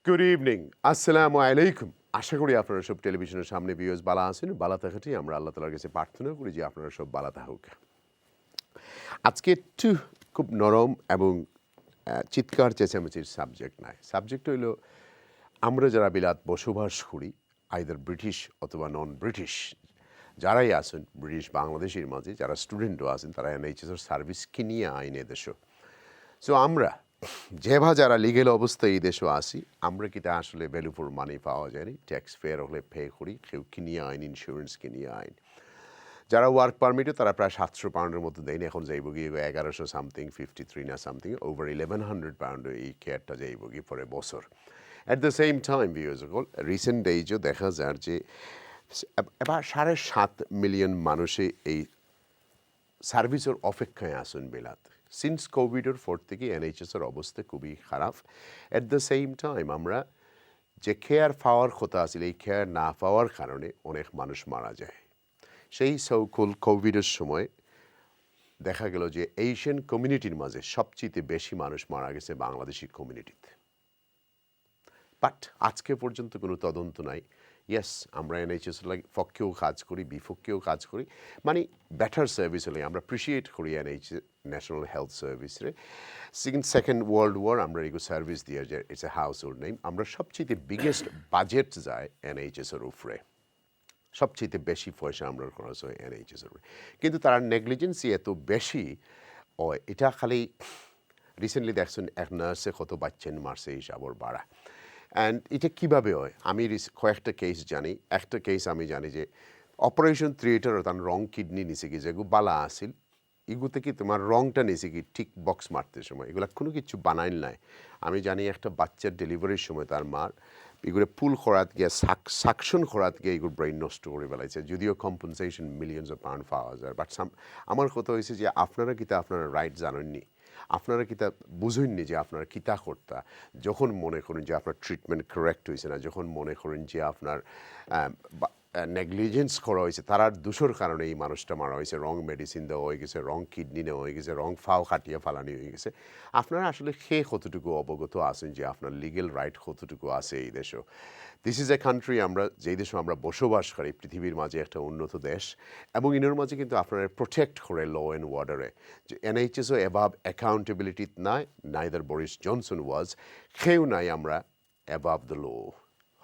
Good evening, আসসালামু আলাইকুম। আশা করি আপনারা সব টেলিভিশনের সামনে ভিউয়ার্স বালা আছেন। বালা থাকাটি আমরা আল্লাহ তাআলার কাছে প্রার্থনা করি যে আপনারা সব বালা থাকুক। আজকে একটু খুব নরম এবং চিৎকার চেঁচামেচির সাবজেক্ট নয়। সাবজেক্ট হইল আমরা যারা বিলাত বসবাস করি, আইদার ব্রিটিশ অথবা নন ব্রিটিশ, যারাই আছেন ব্রিটিশ বাংলাদেশের মাঝে, যারা স্টুডেন্টও আছেন, তারা এনএইচএসের সার্ভিস কিনিয়ে আইন এদেশও। সো আমরা যেভা যারা লিগেল অবস্থায় এই দেশও আসি, আমরা কিন্তু আসলে ভ্যালু ফর মানি পাওয়া যায়নি। ট্যাক্স ফেয়ার হলে পে করি, কেউ কিনিয়ে আইন, ইন্স্যুরেন্স কিনিয়ে আইন। যারা ওয়ার্ক পারমিটে তারা প্রায় 700 পাউন্ডের মতো দেয়নি, এখন যাইব গিয়ে 1100 সামথিং, 53 না সামথিং, ওভার 1100 পাউন্ড এই কেয়ারটা যাইব গিয়ে পরে বছর। At the same time viewers, recent ডেজও দেখা যায় যে এবার 7.5 মিলিয়ন মানুষে এই সার্ভিসের অপেক্ষায় আসুন বিলাত। সিন্স কোভিডের পর থেকে এনএইচএসের অবস্থা খুবই খারাপ। অ্যাট দ্য সেম টাইম আমরা যে কেয়ার পাওয়ার কথা আছিল, এই কেয়ার না পাওয়ার কারণে অনেক মানুষ মারা যায়। সেই সৌকুল কোভিডের সময় দেখা গেল যে এশিয়ান কমিউনিটির মাঝে সবচেয়ে বেশি মানুষ মারা গেছে বাংলাদেশি কমিউনিটিতে। বাট আজকে পর্যন্ত কোনো তদন্ত নাই। ইয়েস, আমরা এনএইচএস পক্ষেও কাজ করি, বিপক্ষেও কাজ করি, মানে বেটার সার্ভিস হলে আমরা অ্যাপ্রিসিয়েট করি এনএইচএস ন্যাশনাল হেলথ সার্ভিসরে। সেকেন্ড ওয়ার্ল্ড ওয়ার আমরা এগুলো সার্ভিস দিয়ে যাই, it's a household name. আমরা সবচেয়ে বিগেস্ট বাজেট যায় এনএইচএসের উপরে, সবচেয়ে বেশি পয়সা আমরা খরচ হয় এনএইচএসের উপরে। কিন্তু তার নেগলিজেন্সি এত বেশি, এটা খালি রিসেন্টলি দেখছেন এক নার্সে কত বাচ্চেন মারছে হিসাবর বাড়া। অ্যান্ড এটা কীভাবে হয়, আমি কয়েকটা কেস জানি। একটা কেস আমি জানি যে অপারেশন থিয়েটার তার রং কিডনি নিছে কি, যেগুলো বালা আসিল এগুলো থেকে তোমার রংটা নিছে কি ঠিক বক্স মারতে সময়, এগুলো কোনো কিছু বানাইল নাই। আমি জানি একটা বাচ্চার ডেলিভারির সময় তার মার এগুলো পুল করাত গিয়ে সাকশন করাত গিয়ে এগুলো ব্রেইন নষ্ট করে বেলাইছে, যদিও কম্পেনসেশন মিলিয়নস অফ পাউন্ড পাওয়া যায়। বাট আমার কথা হয়েছে যে আপনারা কিতা আপনারা রাইট জানেননি, আপনারা কিতা বুঝেননি যে আপনারা কিতা করতা। যখন মনে করেন যে আপনার ট্রিটমেন্ট কারেক্ট হয়েছে না, যখন মনে করেন যে আপনার নেগলিজেন্স করা হয়েছে, তার দোষের কারণে এই মানুষটা মারা হয়েছে, রং মেডিসিন দেওয়া হয়ে গেছে, রং কিডনি নেওয়া হয়ে গেছে, রং ফাও কাটিয়ে ফালানি হয়ে গেছে, আপনারা আসলে খেয়ে কতটুকু অবগত আছেন যে আপনার লিগেল রাইট কতটুকু আছে এই দেশেও। দিস ইজ এ কান্ট্রি, আমরা যেই দেশে আমরা বসবাস করি, পৃথিবীর মাঝে একটা উন্নত দেশ, এবং ইনের মাঝে কিন্তু আপনারা প্রোটেক্ট করে ল অ্যান্ড অর্ডারে। যে এনএইচএসও অ্যাবাভ অ্যাকাউন্টেবিলিটি নাই, নাইদার বরিস জনসন ওয়াজ, কেউ নাই আমরা অ্যাবাভ দ্য ল।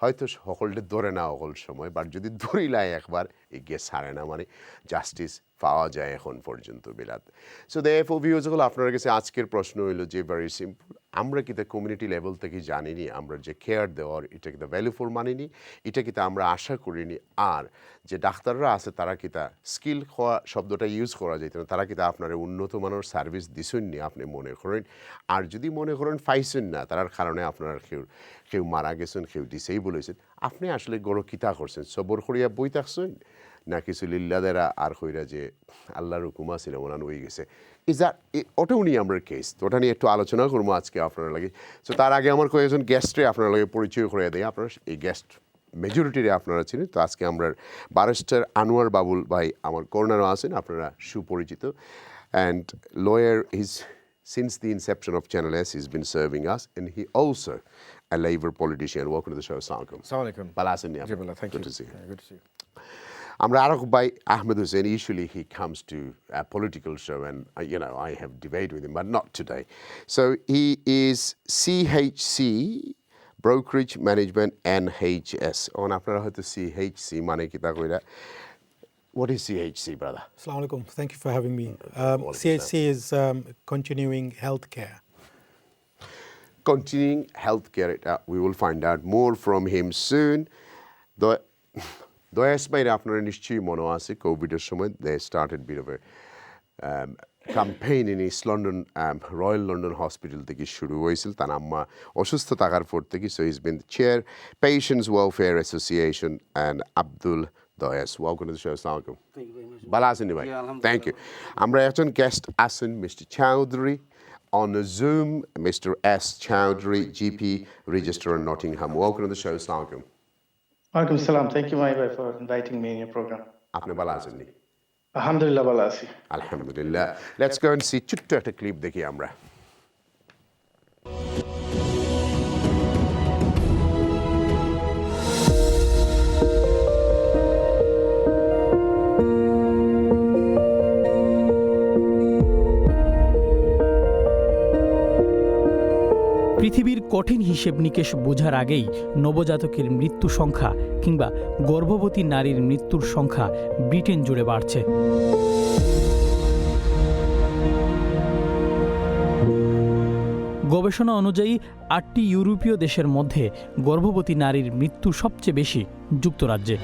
হয়তো সকলটা ধরে না সকল সময়, বাট যদি ধরিলাই একবার এগিয়ে ছাড়ে না, মানে জাস্টিস পাওয়া যায় এখন পর্যন্ত বিলাত। সো দেয়ারফর ভিউয়ার্স, আপনার কাছে আজকের প্রশ্ন হইল যে ভেরি সিম্পল, আমরা কিতা কমিউনিটি লেভেল থেকে জানিনি আমরা যে কেয়ার দেওয়ার এটা কিতা ভ্যালু ফর মানিনি, এটা কিতা আমরা আশা করিনি। আর যে ডাক্তাররা আছে তারা কিতা স্কিল হওয়া শব্দটা ইউজ করা যেত না, তারা কিতা আপনার উন্নত মানের সার্ভিস দিছেননি আপনি মনে করেন। আর যদি মনে করেন পাইছেন না, তার কারণে আপনার কেউ মারা গেছেন, কেউ ডিসেবল হয়েছেন, আপনি আসলে গড় কিতা করছেন, সবর করিয়া বই থাকছেন না কিছু লিল্লাদেরা আর কইরা যে আল্লাহর হুকুম আছিল ওনান হয়ে গেছে। ওটাও নিয়ে আমরা কেস, তো ওটা নিয়ে একটু আলোচনা করবো আজকে আপনারা লাগে। সো তার আগে আমার কয়েকজন গেস্টে আপনারা লাগে পরিচয় করে দেয়। আপনারা এই গেস্ট মেজরিটিরে আপনারা চিনেন। তো আজকে আমরা ব্যারিস্টার আনোয়ার বাবুল ভাই আমার কর্নারও আছেন, আপনারা সুপরিচিত। And lawyer his since the inception of Channel S, he's been serving us, and he also a Labour politician. Welcome to the show. Assalamualaikum. Assalamualaikum. Thank Good to see you. Good to see you. Amra Araq by Ahmed Hussein, usually he comes to a political show, and I have debate with him, but not today. So he is CHC, Brokerage Management NHS. On apnara hoyto CHC mane kita koira. What is CHC, brother? Assalamualaikum. Thank you for having me. CHC is continuing healthcare. Continuing healthcare. We will find out more from him soon. দয়াস বাইরে আপনারা নিশ্চয়ই মনে আছে কোভিডের সময় they started bit of a campaign in East London, Royal London Hospital থেকে শুরু হয়েছিল। তার আম্মা অসুস্থ থাকার পর থেকে, so he's been the chair, Patients Welfare Association, and Abdul Dayas. Welcome to the show. Assalamualaikum. Thank you very much. ভালো আছেন ভাই? Thank you. আমরা একজন গেস্ট আছেন, mister Chowdhury on the Zoom, Mr. S. Chowdhury, GP, Registrar in Nottingham. Welcome to the show. Assalamualaikum. Walaikum salam. Thank you, Mahee, for inviting me in your program. আপনি ভালো আছেন নি? Alhamdulillah, ভালো আছি। Alhamdulillah. Let's go and see ছোট্ট একটা clip দেখি আমরা। পৃথিবীর কঠিন হিসেব নিকেশ বোঝার আগেই নবজাতকের মৃত্যু সংখ্যা কিংবা গর্ভবতী নারীর মৃত্যুর সংখ্যা ব্রিটেন জুড়ে বাড়ছে। গবেষণা অনুযায়ী ৮টি ইউরোপীয় দেশের মধ্যে গর্ভবতী নারীর মৃত্যু সবচেয়ে বেশি যুক্তরাজ্যে।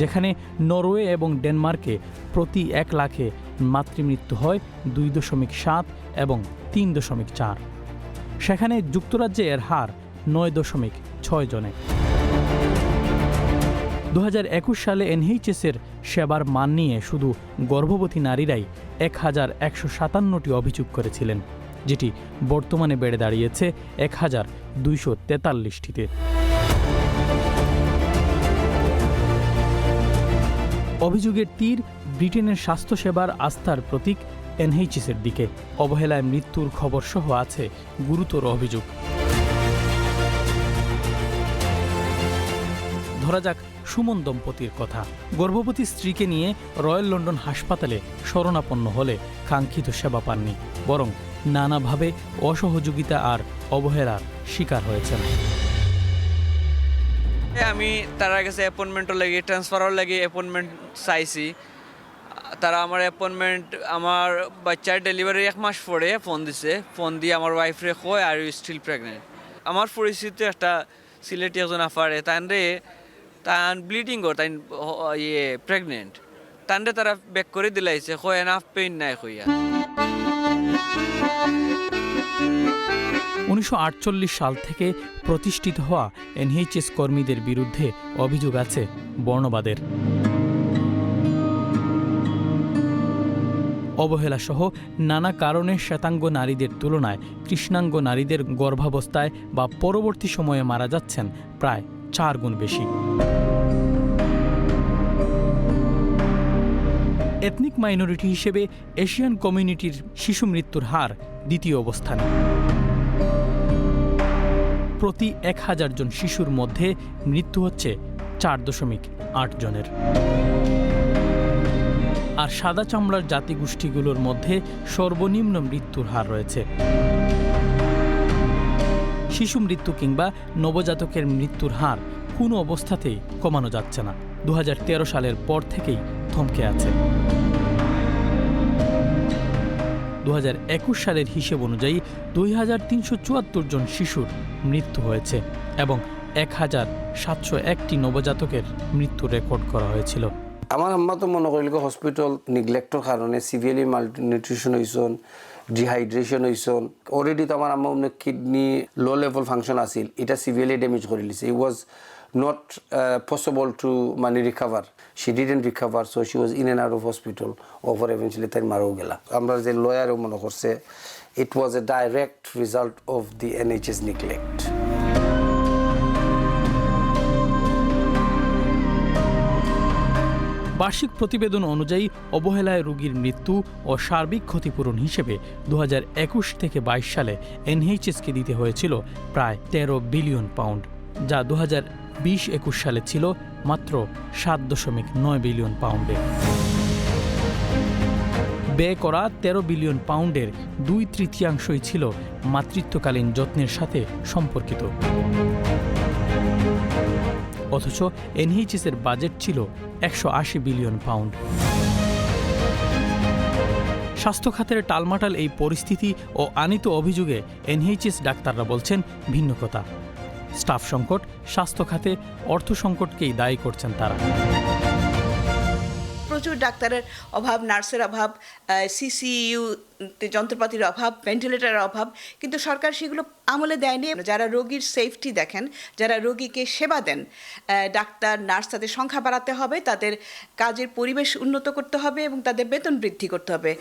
যেখানে নরওয়ে এবং ডেনমার্কে প্রতি ১ লাখে মাতৃমৃত্যু হয় ২.৭ এবং ৩.৪। সেখানে যুক্তরাজ্যে এর হার ৯.৬ জনে। ২০২১ সালে এনএইচএসের সেবার মান নিয়ে শুধু গর্ভবতী নারীরাই ১,১৫৭টি অভিযোগ করেছিলেন, যেটি বর্তমানে বেড়ে দাঁড়িয়েছে ১,২৪৩টিতে। অভিযোগের তীর ব্রিটেনের স্বাস্থ্যসেবার আস্থার প্রতীক এনএইচএসের দিকে। অবহেলায় মৃত্যুর খবর সহ আছে গুরুতর অভিযোগ। ধরা যাক সুমন দম্পতির কথা। গর্ভবতী স্ত্রীকে নিয়ে রয়্যাল লন্ডন হাসপাতালে শরণাপন্ন হলে কাঙ্ক্ষিত সেবা পাননি, বরং নানাভাবে অসহযোগিতা আর অবহেলার শিকার হয়েছেন। আমি তারা কাছে অ্যাপয়েন্টমেন্টও লাগে, ট্রান্সফারও লাগে, অ্যাপয়েন্টমেন্ট চাইছি। তারা আমার অ্যাপয়েন্টমেন্ট, আমার বাচ্চার ডেলিভারি 1 মাস পরে ফোন দিছে। ফোন দিয়ে আমার ওয়াইফরে কয় আর ইউ স্টিল প্রেগনেন্ট। আমার পরিচিত একটা সিলেটি একজন আফারে তান ব্লিডিং কর, তাই প্রেগনেন্ট। তানরে তারা ব্যাক করে দিলাইছে, কয় এনাফ পেইন নাই কইয়া। ১৯৪৮ সাল থেকে প্রতিষ্ঠিত হওয়া এনএইচএস কর্মীদের বিরুদ্ধে অভিযোগ আছে বর্ণবাদের। অবহেলাসহ নানা কারণে শ্বেতাঙ্গ নারীদের তুলনায় কৃষ্ণাঙ্গ নারীদের গর্ভাবস্থায় বা পরবর্তী সময়ে মারা যাচ্ছেন প্রায় 4 গুণ বেশি। এথনিক মাইনরিটি হিসেবে এশিয়ান কমিউনিটির শিশু মৃত্যুর হার দ্বিতীয় অবস্থানে। প্রতি ১,০০০ জন শিশুর মধ্যে মৃত্যু হচ্ছে 4.৮ জনের। আর সাদা চামড়ার জাতিগোষ্ঠীগুলোর মধ্যে সর্বনিম্ন মৃত্যুর হার রয়েছে। শিশু মৃত্যু কিংবা নবজাতকের মৃত্যুর হার কোনো অবস্থাতেই কমানো যাচ্ছে না। ২০১৩ সালের পর থেকেই থমকে আছে। ২০২১ সালের হিসেব অনুযায়ী ২,৩৭৪ জন শিশুর মৃত্যু হয়েছে এবং ১,৭০১টি নবজাতকের মৃত্যু রেকর্ড করা হয়েছিল। আমার আম্মা তো মনে করিল হসপিটাল নিগলেক্টর কারণে সিভিয়ারলি মালনিউট্রিশন হয়েছেন, ডিহাইড্রেশন হয়েছেন। অলরেডি তো আমার আম্মা কিডনি লো লেভেল ফাংশন আছিল, এটা সিভিয়ারলি ড্যামেজ করে দিছে। ইট ওয়াজ not possible to recover. She didn't recover, so she was in and out of hospital over eventually তাই মারাও গেলা। আমরা যে লয়ারও মনে করছে it was a direct result of the NHS neglect. বার্ষিক প্রতিবেদন অনুযায়ী অবহেলায় রোগীর মৃত্যু ও সার্বিক ক্ষতিপূরণ হিসেবে ২০২১ থেকে ২২ সালে এনএইচএসকে দিতে হয়েছিল প্রায় ১৩ বিলিয়ন পাউন্ড, যা ২০২০-২১ সালে ছিল মাত্র ৭.৯ বিলিয়ন পাউন্ডে। ব্যয় করা ১৩ বিলিয়ন পাউন্ডের ২/৩ ছিল মাতৃত্বকালীন যত্নের সাথে সম্পর্কিত। অথচ এনএইচএসের বাজেট ছিল ১৮০ বিলিয়ন পাউন্ড। স্বাস্থ্য খাতের টালমাটাল এই পরিস্থিতি ও আনিত অভিযোগে এনএইচএস ডাক্তাররা বলছেন ভিন্ন কথা। স্টাফ সংকট, স্বাস্থ্য খাতে অর্থ সংকটকেই দায়ী করছেন তারা। প্রচুর ডাক্তারের অভাব, নার্সের অভাব, সিসিইউ যন্ত্রপাতির অভাব, ভেন্টিলেটরের অভাব, কিন্তু সরকার সেগুলো আমলে দেয়নি। যারা রোগীর সেফটি দেখেন, যারা রোগীকে সেবা দেন, ডাক্তার নার্স, তাদের সংখ্যা বাড়াতে হবে, তাদের কাজের পরিবেশ উন্নত করতে হবে এবং তাদের বেতন বৃদ্ধি করতে হবে।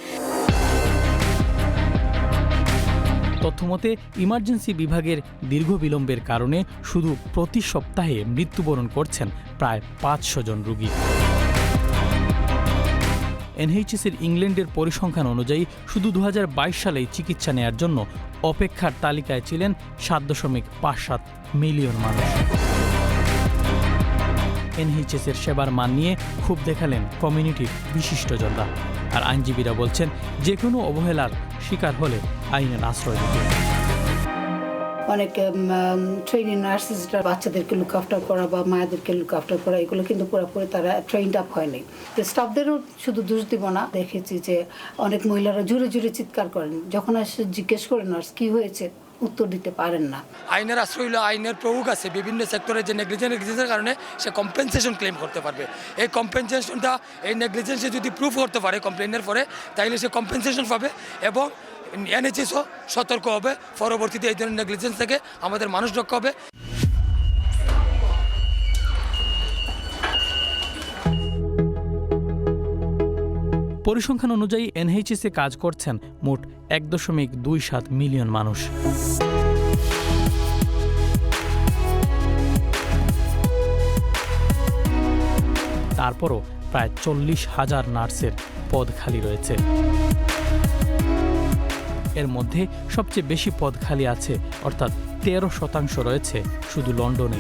তথ্যমতে ইমার্জেন্সি বিভাগের দীর্ঘ বিলম্বের কারণে শুধু প্রতি সপ্তাহে মৃত্যুবরণ করছেন প্রায় ৫০০ জন রোগী। এনএইচএসের ইংল্যান্ডের পরিসংখ্যান অনুযায়ী শুধু ২০২২ সালেই চিকিৎসা নেয়ার জন্য অপেক্ষার তালিকায় ছিলেন ৭.৫৭ মিলিয়ন মানুষ। এনএইচএসের সেবার মান নিয়ে ক্ষোভ দেখালেন কমিউনিটির বিশিষ্টজনরা। আর আইনজীবীরা বলছেন যে কোনো অবহেলার শিকার হলে আইনের আশ্রয় দিতে। অনেক ট্রেনিং নার্সেসরা বাচ্চাদেরকে লুক আফটার করা বা মায়েদেরকে লুক আফটার করা এগুলো কিন্তু পুরোপুরি তারা ট্রেইনড আপ হয়নি। তো স্টাফদেরও শুধু দোষ দিব না, দেখেছি যে অনেক মহিলারা জোরে জোরে চিৎকার করেন, যখন আসে জিজ্ঞেস করে নার্স কি হয়েছে উত্তর দিতে পারেন না। আইনের আশ্রয় হলো আইনের প্রয়োগ আছে বিভিন্ন সেক্টরে যে নেগলিজেন্সের কারণে সে কম্পেনসেশন ক্লেম করতে পারবে। এই কম্পেনসেশনটা এই নেগলিজেন্সে যদি প্রুফ করতে পারে কমপ্লেনের পরে, তাইলে সে কম্পেনসেশন পাবে এবং এনএইচএসও সতর্ক হবে, পরবর্তীতে এই ধরনের নেগলিজেন্স থেকে আমাদের মানুষ রক্ষা হবে। পরিসংখ্যান অনুযায়ী এনএইচএসে কাজ করছেন মোট 1.27 মিলিয়ন মানুষ। তারপরও প্রায় 40,000 নার্সের পদ খালি রয়েছে। এর মধ্যে সবচেয়ে বেশি পদ খালি আছে, অর্থাৎ 13% রয়েছে শুধু লন্ডনে।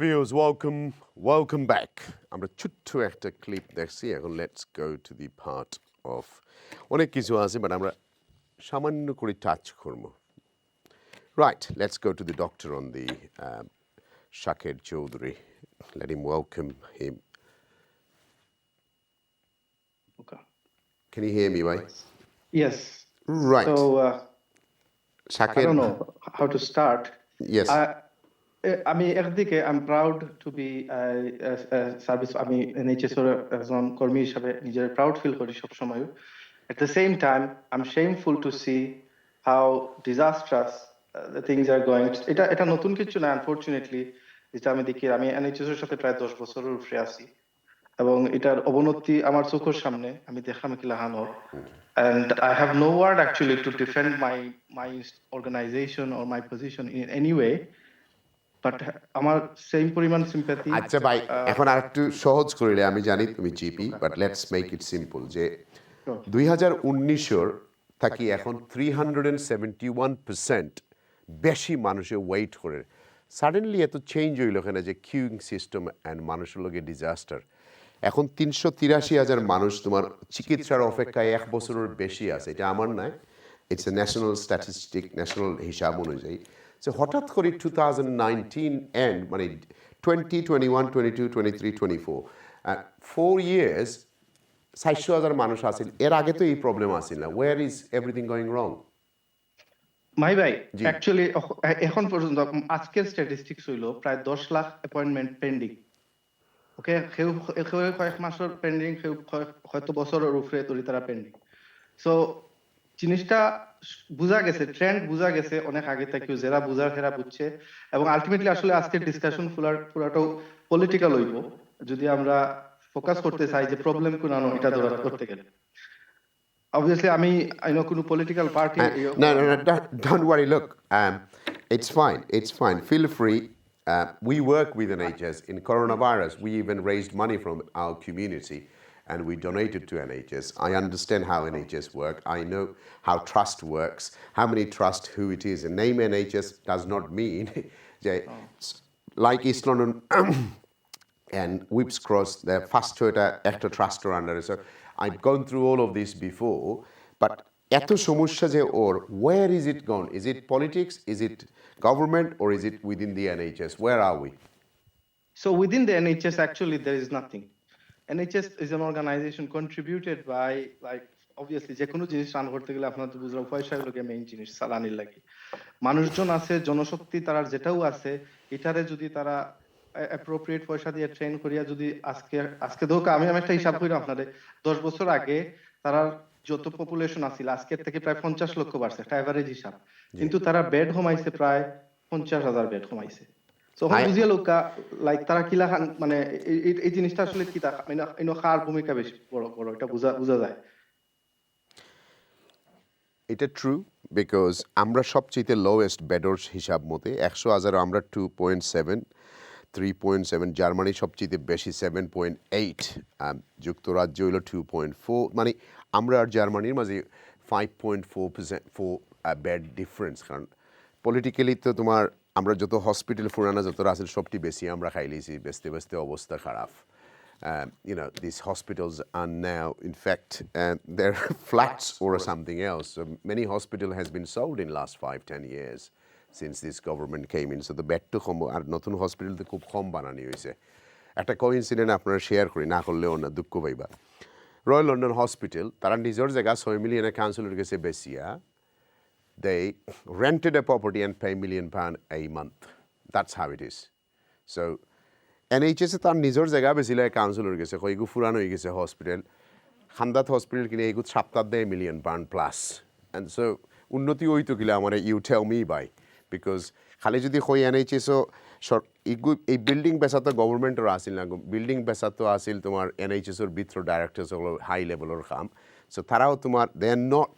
Viewers, welcome back. আমরা ছোট্ট একটা ক্লিপ দেখছি, এখন let's go to the part of অনেক কিছু আছে বাট আমরা সামান্য করে টাচ করবো। Right, let's go to the doctor on the Shakir Chaudhary. Let him welcome him. Okay. Can you hear me, right? Yes. Right. So Shakir, I don't know how to start. Yes. আমি একদিকে I'm proud to be service, আমি NHS এর একজন কর্মী হিসেবে নিজের proud feel করি সব সময়। At the same time, I'm shameful to see how disastrous the things are going. এটা নতুন কিছু না, আনফরচুনেটলি যেটা আমি দেখি। আমি NHS এর সাথে প্রায় 10 বছরের উপরে আছি এবং এটার অবনতি আমার চোখের সামনে আমি দেখলাম কি লাহানো। And I have no word actually to defend my organization or my position in any way. But আমার সেম পরিমাণ সিম্প্যাথি। আচ্ছা ভাই, এখন আর একটু সহজ করিলে, আমি জানি তুমি GP, but let's make it simple, যে 2019 থাকি এখন 371% বেশি মানুষের ওয়েট করে। সাডেনলি এত চেঞ্জ হইল এখানে, যে কিউইং সিস্টেম অ্যান্ড মানুষের লগে ডিজাস্টার। এখন 383,000 মানুষ তোমার চিকিৎসার অপেক্ষায় 1 বছরের বেশি আছে। এটা আমার নয়, it's a national statistic, national হিসাব অনুযায়ী। সো হঠাৎ করে 2019 এন্ড মানে 20, 21, 22, 23, 24 4 years 60,000 মানুষ আছেন। এর আগে তো এই প্রবলেম আসেন না। Where is everything going wrong? My ভাই, অ্যাকচুয়ালি এখন পর্যন্ত আজকের স্ট্যাটিস্টিক্স হইল প্রায় 10 লাখ অ্যাপয়েন্টমেন্ট পেন্ডিং। ওকে, কেউ কয়েক মাসের পেন্ডিং, কেউ হয়তো বছরের উপরে ধরে তারা পেন্ডিং। সো জিনিসটা বোঝা গেছে, ট্রেন্ড বোঝা গেছে অনেক আগে থেকে, যারা বোঝার হেরা বুঝছে। এবং আলটিমেটলি আসলে আজকের ডিসকাশন পুরাটাও পলিটিক্যাল হইব যদি আমরা ফোকাস করতে চাই যে প্রবলেম কোন এটা ধরা করতে গেলে। Obviously, I know কোনো political party. No, don't worry. Look, it's fine. Feel free. We work with NHS in coronavirus. We even raised money from our community and we donated to NHS. I understand how NHS work. I know how trust works, how many trust who it is. And name NHS does not mean like East London and Whips Cross, they're first to একটা trust under. So I've gone through all of this before, but এত সমস্যা যে ওর, where is it gone? Is it politics? Is it government? Or is it within the NHS? Where are we? So within the NHS, actually, there is nothing. NHS is an organization contributed by, like, obviously, যে কোনো জিনিস run করতে গেলে আপনার তো বুঝলাম পয়সা লোকে মেইন জিনিস, সালানির লাগে মানুষজন আছে, জনশক্তি তারা যেটাও আছে, এটারে যদি তারা অ্যাপ্রোপ্রিয়েট পয়সা দিয়ে ট্রেন করিয়া যদি আজকে ধোকা, আমি একটা হিসাব করি আপনাদের, 10 বছর আগে তারা যত পপুলেশন আছিল আজকের থেকে প্রায় 50 লক্ষ বাড়ছে, একটা এভারেজ হিসাব। কিন্তু তারা বেড কমাইছে প্রায় 50,000 বেড কমাইছে। সো বুঝিয়া লোকা লাইক তারা কিলা মানে এই জিনিসটা আসলে কি কার ভূমিকা বেশি বড় এটা বোঝা যায়। এটা ট্রু, বিকজ আমরা সবচেয়ে লোয়েস্ট বেডর হিসাব মতে 100,000 আমরা 2.7, 3.7, জার্মানি সবচেয়ে বেশি 7.8, যুক্তরাজ্য হইল 2.4, মানে আমরা আর জার্মানির মাঝে 5.4%, ব্যাড ডিফারেন্স কারণ পলিটিক্যালি তো তোমার আমরা যত হসপিটাল ফুরানা যত আসলে সবটি বেশি আমরা খাইলেছি বেচতে বেচতে অবস্থা খারাপ you know these hospitals are now in fact they're flats or something else. So many hospital has been sold in last 5-10 years since this government came in. So the bed to come আর নতুন hospital তো খুব কম বানানি হয়েছে একটা coincident আপনারা share করি না করলেও না দুঃখ পাইবা রয়্যাল লন্ডন হসপিটাল তারা নিজের জায়গা 6 মিলিয়নের কাউন্সিলর গেছে বেশিয়া they rented a property and pay £1 million a month. That's how it is. So NHS তার নিজের জায়গা বেশিলে কাউন্সিলর গেছে কইগু ফুরান হয়ে গেছে হসপিটাল খান্দাত হসপিটাল কিনে এইগু সপ্তাহ দেয় £1 million প্লাস অ্যান্ড সো উন্নতি হইতো কিলা আমার you tell me by because খালি যদি কই NHSও এই বিল্ডিং বেচা তো গভর্নমেন্টের আসিল না বিল্ডিং বেচা তো আসিল তোমার NHSর ভিতর ডাইরেক্টর্স হাই লেভেলের কাম সো তারাও তোমার দে আর নট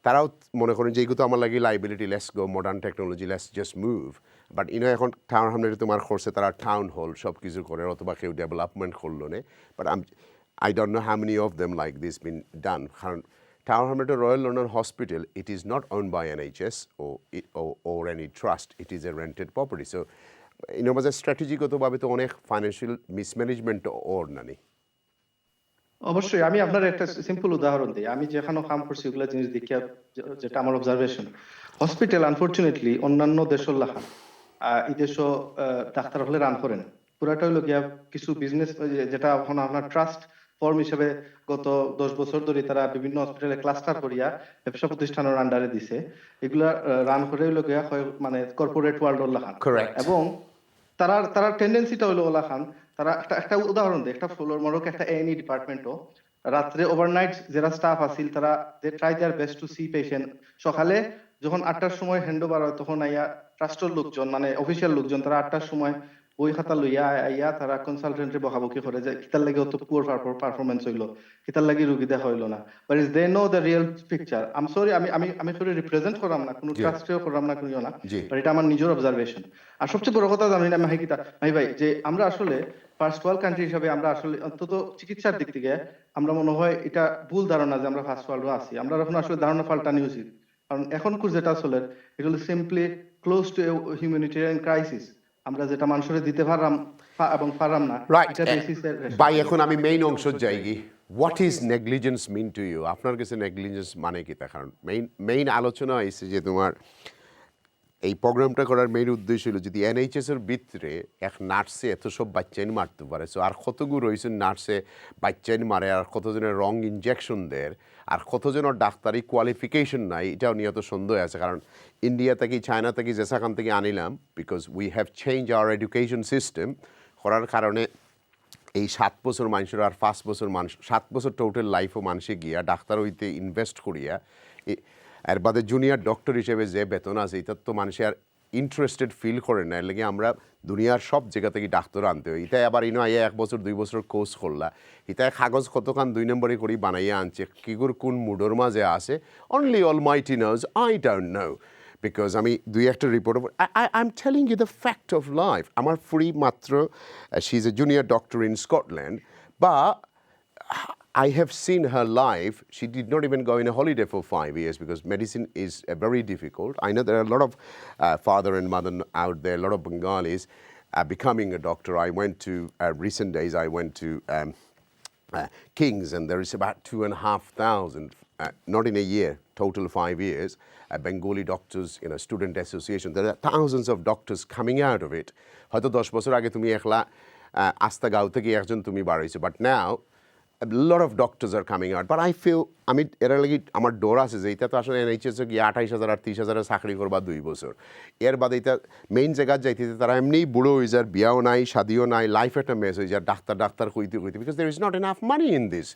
তারাও মনে করেন যে এইগুলো আমার লাগে liability less go modern technology less just move but ইনো এখন টাউন হামলেটে তোমার করছে তারা টাউন হল সব কিছু করে অথবা কেউ ডেভেলপমেন্ট করলো না but I don't know how many of them like this been done কারণ টাউন হামলেটে royal London hospital it is not own by NHS or any trust, it is a rented property. So ইনো মাঝে স্ট্র্যাটেজিগতভাবে তো অনেক financial mismanagement ওর নানি অবশ্যই আমি আপনার একটা সিম্পল উদাহরণ দিই আমি যেখানে কাম করছি ওগুলা জিনিস দেখিয়া যেটা আমার অবজারভেশন হসপিটাল আনফরচুনেটলি অন্যান্য দেশের লাখা এই দেশও ডাক্তার হলে রান করেন পুরাটা হইলো গিয়া কিছু বিজনেস যেটা এখন আপনার ট্রাস্ট ফর্ম হিসেবে গত 10 বছর ধরে তারা বিভিন্ন হসপিটালে ক্লাস্টার করিয়া ব্যবসা প্রতিষ্ঠানের আন্ডারে দিছে এগুলা রান করে হইলো গিয়া মানে কর্পোরেট ওয়ার্ল্ড লাখান এবং তারা টেন্ডেন্সিটা হলো ওলা খান তারা একটা উদাহরণ দেয় একটা ফ্লোর মরক একটা A&E ডিপার্টমেন্টও রাত্রে ওভারনাইট যারা স্টাফ আছিল তারা they try their best to see patient সকালে যখন 8টার সময় হ্যান্ডওভার হয় তখন আইয়া ট্রাস্টের লোকজন মানে অফিসিয়াল লোকজন তারা 8টার সময় বই খাতা লইয়া আইয়া তারা কনসালটেন্টে বকাবকি করে যে কিতার লাগে অত পুয়ার পারফরমেন্স হইলো কিতার লাগে রোগী দেখা হইলো না but is they know the real picture I am sorry আমি করে রিপ্রেজেন্ট করলাম না কোনো ট্রাস্টেও করলাম না কোনো না বাট এটা আমার নিজের অবজারভেশন আর সবচেয়ে বড় কথা জানি না মাহি কিতা মাহি ভাই যে আমরা আসলে ফার্স্ট ওয়ার্ল্ড কান্ট্রি হিসেবে আমরা আসলে অন্তত চিকিৎসার দিক থেকে আমরা মনে হয় এটা ভুল ধারণা যে আমরা ফার্স্ট ওয়ার্ল্ডে আছি আমরা এখন আসলে ধারণা পাল্টানো উচিত কারণ এখনকার যেটা চলে এটা হলো simply close two humanitarian crisis আমরা যেটা মানুষের দিতে পারলাম এবং পারলাম না এটা বেসিসে ভাই এখন আমি মেইন অংশ যাইগি what is negligence mean to you আপনার কাছে নেগলিজেন্স মানে কি তা কারণ মেইন আলোচনা হয়েছে যে তোমার এই প্রোগ্রামটা করার মেইন উদ্দেশ্য হলো যদি NHS এর ভিতরে এক নার্সে এত সব বাচ্চাইন মারতে পারে সো আর কতগুলো রয়েছে নার্সে বাচ্চাইন মারে আর কতজনের রং ইনজেকশন দেয় আর কতজনের ডাক্তারি কোয়ালিফিকেশন নাই এটাও নিয়ে তো সন্দেহ আছে কারণ ইন্ডিয়া থেকে চায়না থেকে যেখান থেকে আনিলাম because we have change our education system করার কারণে এই 7 বছর মানুষের আর 5 বছর মানুষ 7 বছর টোটাল লাইফও মানুষে গিয়া ডাক্তার হইতে ইনভেস্ট করিয়া এর বাদে জুনিয়র ডক্টর হিসেবে যে বেতন আছে এটা তো মানুষে আর ইন্টারেস্টেড ফিল করে না এর লাগে আমরা দুনিয়ার সব জায়গা থেকে ডাক্তার আনতে হয় এটাই আবার ইনো আইয়া 1 বছর 2 বছর কোর্স করলা এটাই কাগজ কতখান 2 নম্বরে করি বানাইয়া আনছে কিগুর কোন মুডোর মাঝে আছে only almighty knows I don't know because আমি 2-1টা report I am telling you the fact of life আমার ফ্রি মাত্র she is a junior doctor in Scotland বা I have seen her life. She did not even go in a holiday for 5 years because medicine is very difficult. I know there are a lot of father and mother out there, a lot of Bengalis becoming a doctor. I went to, recent days, I went to King's and there is about 2,500, not in a year, total 5 years, Bengali doctors, student association. There are thousands of doctors coming out of it. হয়তো 10 বছর আগে তুমি একলা আস্তা গাঁও থেকে একজন তুমি বাড়াইছো but now a lot of doctors are coming out but I feel আমি এর লাগি আমার ডোর আছে যে এটা তো আসলে NHS এ গিয়ে 28,000 আর 30,000 চাকরি করবা 2 বছর এর বাদে এটা মেইন জায়গা যাইতে তারা এমনি বুড়ো হয়ে যায় বিয়াও নাই শাদিও নাই লাইফ একটা মেস হয়ে যায় ডাক্তার কইতে because there is not enough money in this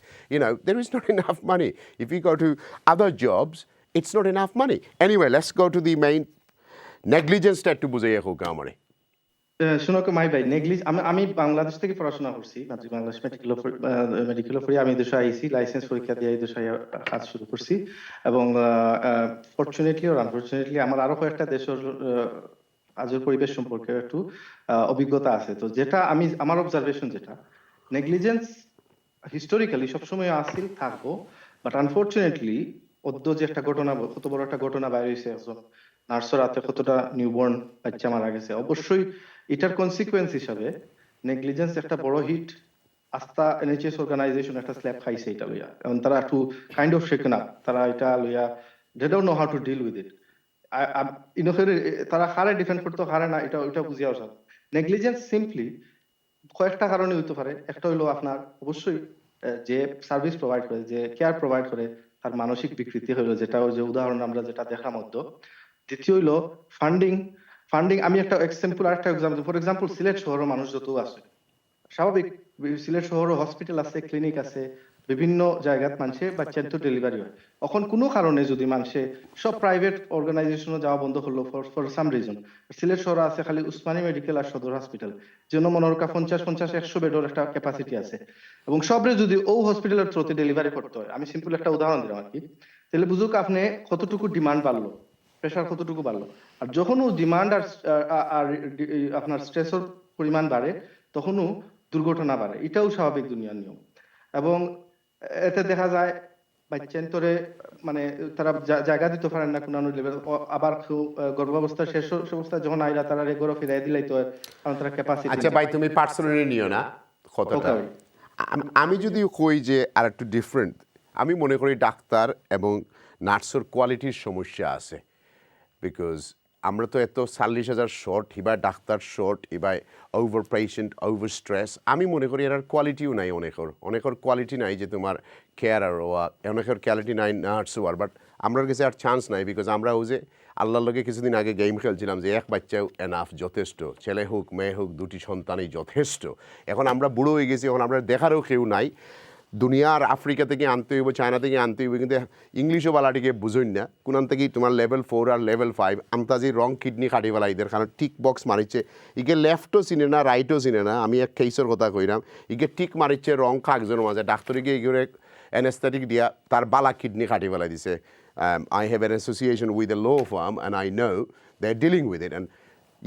there is not enough money if you go to other jobs it's not enough money anyway let's go to the main negligence টা একটু বুঝাইয়া হোক আমারে শুনো মাই ভাই আমি বাংলাদেশ থেকে পড়াশোনা করছি বাংলাদেশ মেডিকেল পড়ি আমি দেশে আইছি লাইসেন্স পরীক্ষা দিয়ে এই দেশে কাজ শুরু করছি এবং ফরচুনেটলি আর আনফরচুনেটলি আমার আরো কয়েকটা দেশের কাজের পরিবেশ সম্পর্কে একটু অভিজ্ঞতা আছে তো যেটা আমার অবজারভেশন যেটা নেগলিজেন্স হিস্টোরিক্যালি সবসময় আসিল থাকবো বাট আনফরচুনেটলি অদ্য যে একটা ঘটনা, কত বড় একটা ঘটনা বাইরে হয়েছে, একজন নার্সের রাতে কতটা নিউবর্ন বাচ্চা মারা গেছে। অবশ্যই এটার কনসিকুয়েন্স হিসাবে নেগলিজেন্স একটা বড় হিট আস্থা এনএইচএস অর্গানাইজেশন একটা স্ল্যাপ খাইছে এটা লইয়া, কারণ তারা একটু কাইন্ড অফ শেকেন আপ, তারা এটা লইয়া they don't know how to deal with it. ইনফের তারা হারে ডিফেন্ড করতে হারে না, এটা বুঝিয়া আসা। নেগলিজেন্স সিম্পলি কয়েকটা কারণে হইতে পারে। একটা হইলো আপনার অবশ্যই যে সার্ভিস প্রোভাইড করে, যে কেয়ার প্রোভাইড করে, তার মানসিক বিকৃতি হইলো, যেটা ওই যে উদাহরণ আমরা যেটা দেখার মধ্যে। দ্বিতীয় হইলো ফান্ডিং। আমি একটা এক্সাম্পল, আরেকটা এক্সাম্পল, ফর এক্সাম্পল সিলেট শহরের মানুষ যত আছে, স্বাভাবিক সিলেট শহরে হসপিটাল আছে, ক্লিনিক আছে, বিভিন্ন জায়গাত মানুষে বাচ্চার তো ডেলিভারি হয়। এখন কোনো কারণে যদি মানুষে সব প্রাইভেট অর্গানাইজেশনে যাওয়া বন্ধ করলো ফর সাম রিজন, সিলেট শহরে আছে খালি উসমানী মেডিকেল আর সদর হসপিটাল, যেন মনোরকা 50-100 বেডের একটা ক্যাপাসিটি আছে, এবং সবরে যদি ও হসপিটালের থ্রুতে ডেলিভারি করতে হয়, আমি সিম্পল একটা উদাহরণ দিলাম আর কি, তাহলে বুঝুক আপনি কতটুকু ডিমান্ড বাড়লো, প্রেশার কতটুকু বাড়লো। আর যখনও ডিমান্ড আর আপনার স্ট্রেসের পরিমাণ বাড়ে, তখনও দুর্ঘটনা বাড়ে। এটাও স্বাভাবিক দুনিয়ার নিয়ম। এবং এতে দেখা যায় বাচ্চান্তরে মানে তারা জায়গা দিতে পারেন না কোনো লেভেল, আবার গর্ভাবস্থা শেষ অবস্থায় যখন আইলা তারা রেগর ফিরাই দিলাই তো, কারণ তারা ক্যাপাসিটি। আচ্ছা ভাই, তুমি পার্সোনালি নিও না কতটা। আমি যদি কই যে আর একটু ডিফারেন্ট, আমি মনে করি ডাক্তার এবং নার্সের কোয়ালিটির সমস্যা আছে। বিকজ আমরা তো এত 40,000 শর্ট, এবার ডাক্তার শর্ট, এবার ওভার পেশেন্ট, ওভার স্ট্রেস। আমি মনে করি এর কোয়ালিটিও নাই, অনেকের কোয়ালিটি নাই যে তোমার কেয়ার হওয়া, অনেকের কোয়ালিটি নাই নার্স হওয়ার। বাট আমার কাছে আর চান্স নাই, বিকজ আমরা ওই যে আল্লাহর লগে কিছুদিন আগে গেম খেলছিলাম যে এক বাচ্চাও এনাফ, যথেষ্ট, ছেলে হোক মেয়ে হোক, দুটি সন্তানই যথেষ্ট। এখন আমরা বুড়ো হয়ে গেছি, এখন আমরা দেখারও কেউ নাই। দুনিয়ার আফ্রিকা থেকে আনতে হইব, চায়না থেকে আনতে হইব, কিন্তু ইংলিশও বালাটিকে বুঝুন না কোনান থেকে তোমার লেভেল 4 আর লেভেল 5 আন্তাজি রং কিডনি কাটি ফেলা এদের, কারণ টিক বক্স মারিচ্ছে ইকে, লেফটও চিনে না রাইটও চিনে না। আমি এক কেসের কথা কইলাম, ইকে টিক মারিচ্ছে রং কাগজের মাঝে, ডাক্তারকে এগুলো অ্যানেস্থেটিক দিয়া তার বালা কিডনি কাটি ফেলাই দিছে। I have an association with a law firm and I know they're dealing with it, and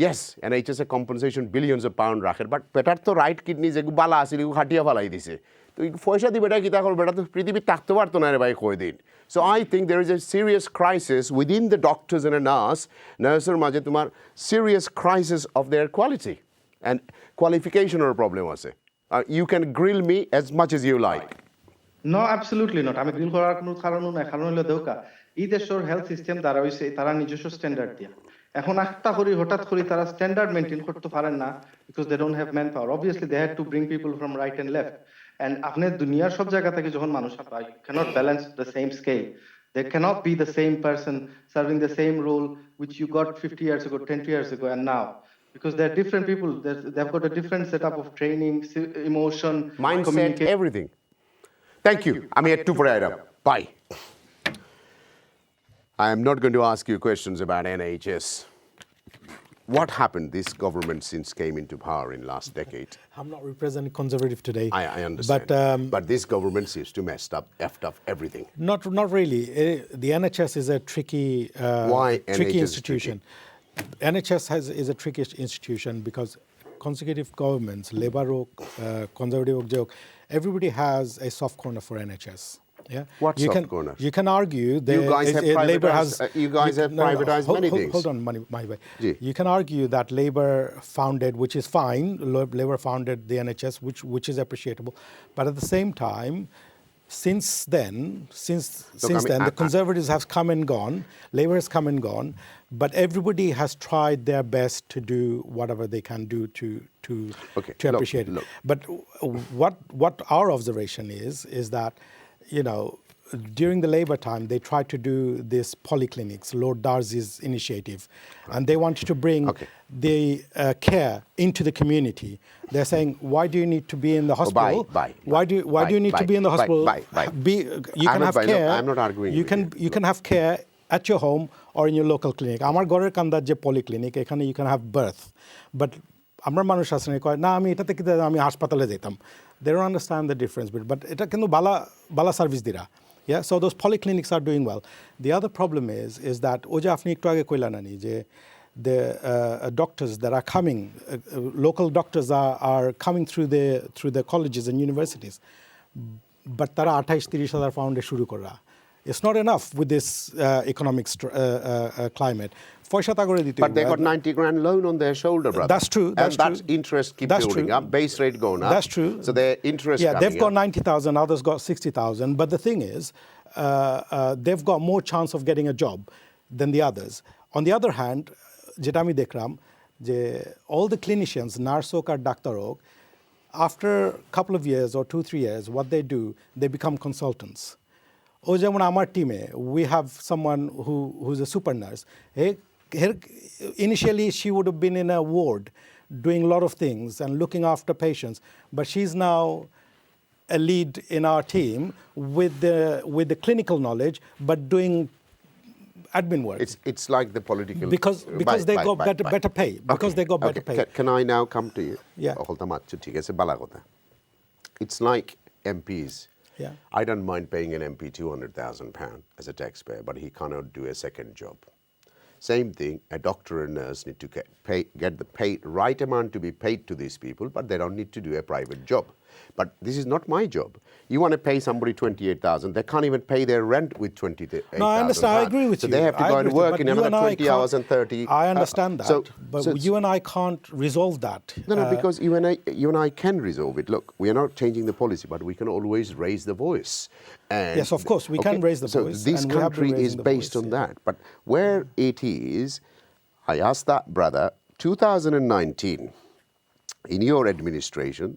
yes, NHS a compensation billions of pound রাখে, বাট বেটার তো রাইট কিডনি যেগুলো বালা আছিল এগুলো হাটিয়া ফেলাই দিছে। তো পয়সা দিয়ে বেটা কিতা করবে, বেটা তো পৃথিবী থাকতে পারতো না রে ভাই কয়দিন। So I think there is a serious crisis within the doctors and a নার্সের মাঝে তোমার serious crisis of their quality and qualificationের প্রবলেম আছে। You can grill me as much as you like. No, absolutely not. আমি grill করার কোনো কারণও নাই, কারণ হলো দেখা এই দেশের হেলথ সিস্টেম দ্বারা হইছে তারা নিজস্ব স্ট্যান্ডার্ড দিয়া। এখন একটা করি হঠাৎ করে তারা স্ট্যান্ডার্ড মেইনটেইন করতে পারেন না, because they don't have manpower. Obviously they had to bring people from right and left, and আপনি দুনিয়ার সব জায়গা থেকে যখন মানুষ পায়, you can't balance the same scale. There cannot be the same person serving the same role which you got 50 years ago, 20 years ago, and now. Because they're different people, they've got a different setup of training, emotion, mindset, everything. Thank you. I'm here to pray. Bye. I am not going to ask you questions about NHS. What happened this government since came into power in last decade? I'm not representing Conservative today. I understand. But this government seems to messed up, effed up everything. Not really. The NHS is a tricky NHS institution. NHS is a tricky institution because consecutive governments, Labour or Conservative or everybody has a soft corner for NHS. Yeah. What soft corner? You can argue that Labour has privatized many things. Hold on, my way. You can argue that Labour founded, which is fine. Labour founded the NHS, which is appreciable, but at the same time, since then, the Conservatives have come and gone. Labour has come and gone, but everybody has tried their best to do whatever they can do to appreciate it. But what our observation is that, you know, during the Labour time, they tried to do this polyclinics, Lord Darcy's initiative, and they wanted to bring the care into the community. They're saying, why do you need to be in the hospital? Why do you need to be in the hospital? You can have care. I'm not arguing. You can have care at your home or in your local clinic. Amar gorer kandar je polyclinic, ekhane you can have birth. But amar manush asne koy na ami etate ki ami hospitale jetam. They don't understand the difference, but এটা কিন্তু bala service dira. Yeah, so those polyclinics are doing well. The other problem is that oje apni ekটু আগে কইলেন না যে the doctors that are coming, local doctors are coming through the colleges and universities, but তারা 28-30 হাজার পাউন্ডে শুরু করা, It's not enough with this economic climate. But they got 90 grand loan on their shoulder, brother. That's true. And that's interest keep building up, base rate going up. That's true. So their interest they've got 90,000, others got 60,000. But the thing is, they've got more chance of getting a job than the others. On the other hand, যেটা আমি দেখলাম যে all the clinicians, nurse হোক আর doctor হোক, after a couple of years or 2-3 years, what they do, they become consultants. ও যেমন আমার টিমে, we have someone who's a super nurse. Initially, she would have been in a ward doing a lot of things and looking after patients, but she's now a lead in our team with the clinical knowledge, but doing admin work. It's like the political... Because they got better pay. Because they got better pay. Can I now come to you? Yeah. It's like MPs. Yeah. I don't mind paying an MP £200,000 as a taxpayer, but he cannot do a second job. Same thing, a doctor and nurse need to get the right amount to be paid to these people, but they don't need to do a private job. But this is not my job. You want to pay somebody 28,000, they can't even pay their rent with 28,000. No, I understand. I agree with you. So they have to go and work in another 20 hours and 30. I understand that. But you and I can't resolve that. No, because you and I can resolve it. Look, we are not changing the policy, but we can always raise the voice. And yes, of course, we can raise the voice. So this country is based on that. But where it is, I asked that brother, 2019, in your administration,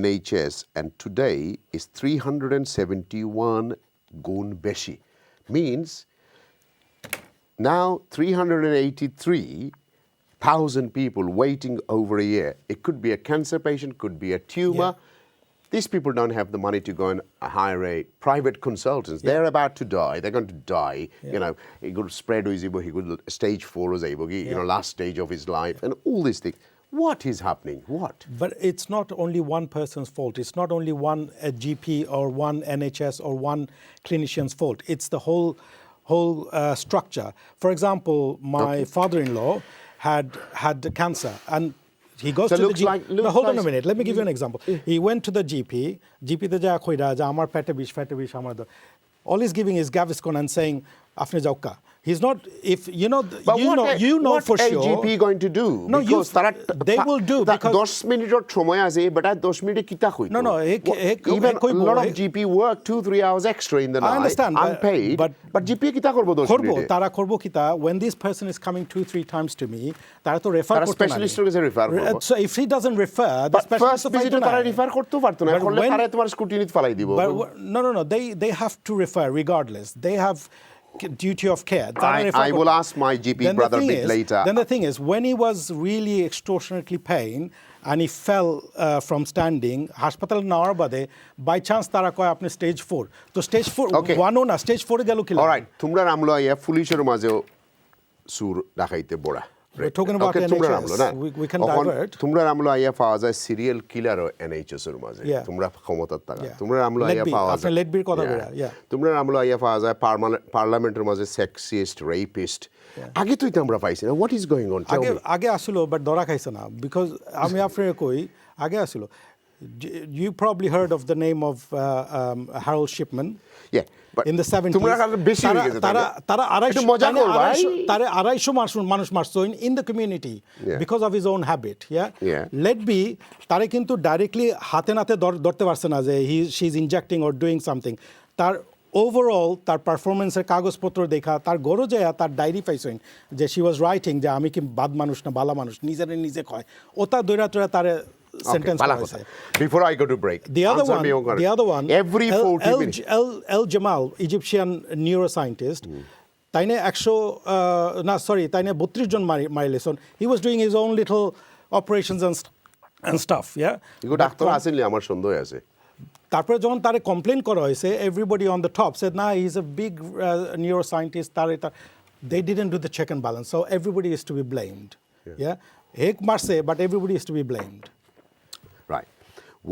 NHS, and today is 371 gun beshi. Means now 383,000 people waiting over a year. It could be a cancer patient, could be a tumor. Yeah. These people don't have the money to go and hire a private consultant. Yeah. They're about to die. They're going to die. Yeah. You know, he could spread he could stage 4 last stage of his life, and all these things. What is happening? What? But it's not only one person's fault. It's not only one GP or one NHS or one clinician's fault. It's the whole structure. For example, my father-in-law had cancer, and he goes to the GP. Hold on a minute. Let me give you an example. He went to the GP. GP te ja khoida ja amar pete bish amar do. All he's giving is Gaviscon and saying afne jauka. He's not, if you know for sure. What is GP going to do? No, because they will do because 10 minute সময় আছে, but at 10 minute kita hoito. No, even a lot of GP work 2-3 hours extra in the night. I understand, unpaid. But GP kita korbo 10 minute. Tara korbo kita, when this person is coming 2-3 times to me, tara to refer korto na. Specialist এর কাছে refer করব. So if he doesn't refer, the specialist first visit tara refer করতে পারতো না। করলে তারা তোমার scrutiny ফালাই দিব। No, they have to refer regardless. They have duty of care. I will ask my GP brother a bit later. Then the thing is, when he was really extortionately pain and he fell from standing, hospital nawar bade, by chance tara koy apne stage 4. So stage 4, one na stage 4 gelo ki. All right, tumra ramlo aia পুলিশের মাঝেও সুর দেখাইতে বড়া। We're talking about NHS. We can divert. তোমরা আমলো আইয়া পাওয়া যায় serial কিলারও NHS এর মাঝে। তোমরা ক্ষমতার টাকা। তোমরা আমলো আইয়া পাওয়া যায়। আপনি লেটবির কথা বলা। তোমরা আমলো আইয়া পাওয়া যায় পার্লামেন্টের মাঝে সেক্সিস্ট, রেপিস্ট। আগে তুই তো আমরা পাইছি না। What is going on? আগে আসলো বাট ধরা খাইছে না because আমি আপনাকে কই আগে আসলো। You probably heard of the name of Harold Shipman. Yeah. But in the 70s, তারা 250 মানুষ মারছে in the community because of his own habit. Let be তারে কিন্তু ডাইরেক্টলি হাতে নাতে ধরতে পারছে না যে she is injecting or doing something. তার ওভারঅল তার পারফরমেন্সের কাগজপত্র দেখা তার গরজে তার ডায়েরি পাইছেন যে she was writing যে আমি কি বাদ মানুষ না বালা মানুষ নিজে কয় ওটা দইরা তারে sentence. Before I go to break, the other one, every 40 minutes. El Jamal, Egyptian neuroscientist, তাইনে 32 জন মারিলেছেন. He was doing his own little operations and stuff. এগো ডাক্তার আসেনলি আমার সন্দেহ আছে. তারপরে যখন তারে কমপ্লেইন করা হয়েছে, everybody on the top said, nah, he's a big neuroscientist. They didn't do the check and balance, so everybody is to be blamed. Hek marse, but everybody is to be blamed. Right.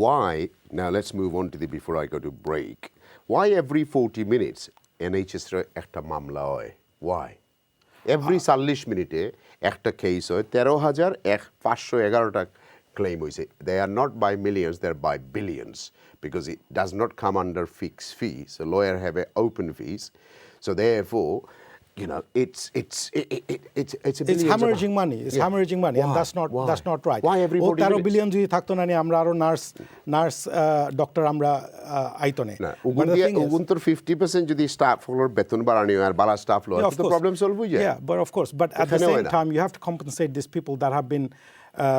Why, now let's move on to before I go to break. Why every 40 minutes NHS একটা মামলা হয়? Why? Every 40 minute একটা case হয়, 13,511টা claim হয়েছে they are not by millions, they're by billions because it does not come under fixed fees. So lawyer have a open fees. So therefore, you know, it's It's billions hemorrhaging money. It's Yeah. hemorrhaging money, and Why? that's not right. Why every 40 13 minutes? billion যদি থাকতো না আমরা আরো nurse doctor আমরা আইতনে। না But the thing is- উগুন্তর 50% যদি staff হলোর বেতন বাড়ানি হয় আর বালা স্টাফ লো Yeah, of তো course. প্রবলেম সলভ হয়ে যায় Yeah, but of course. But at the এখানে হয় same না। time, you have to compensate these people that have been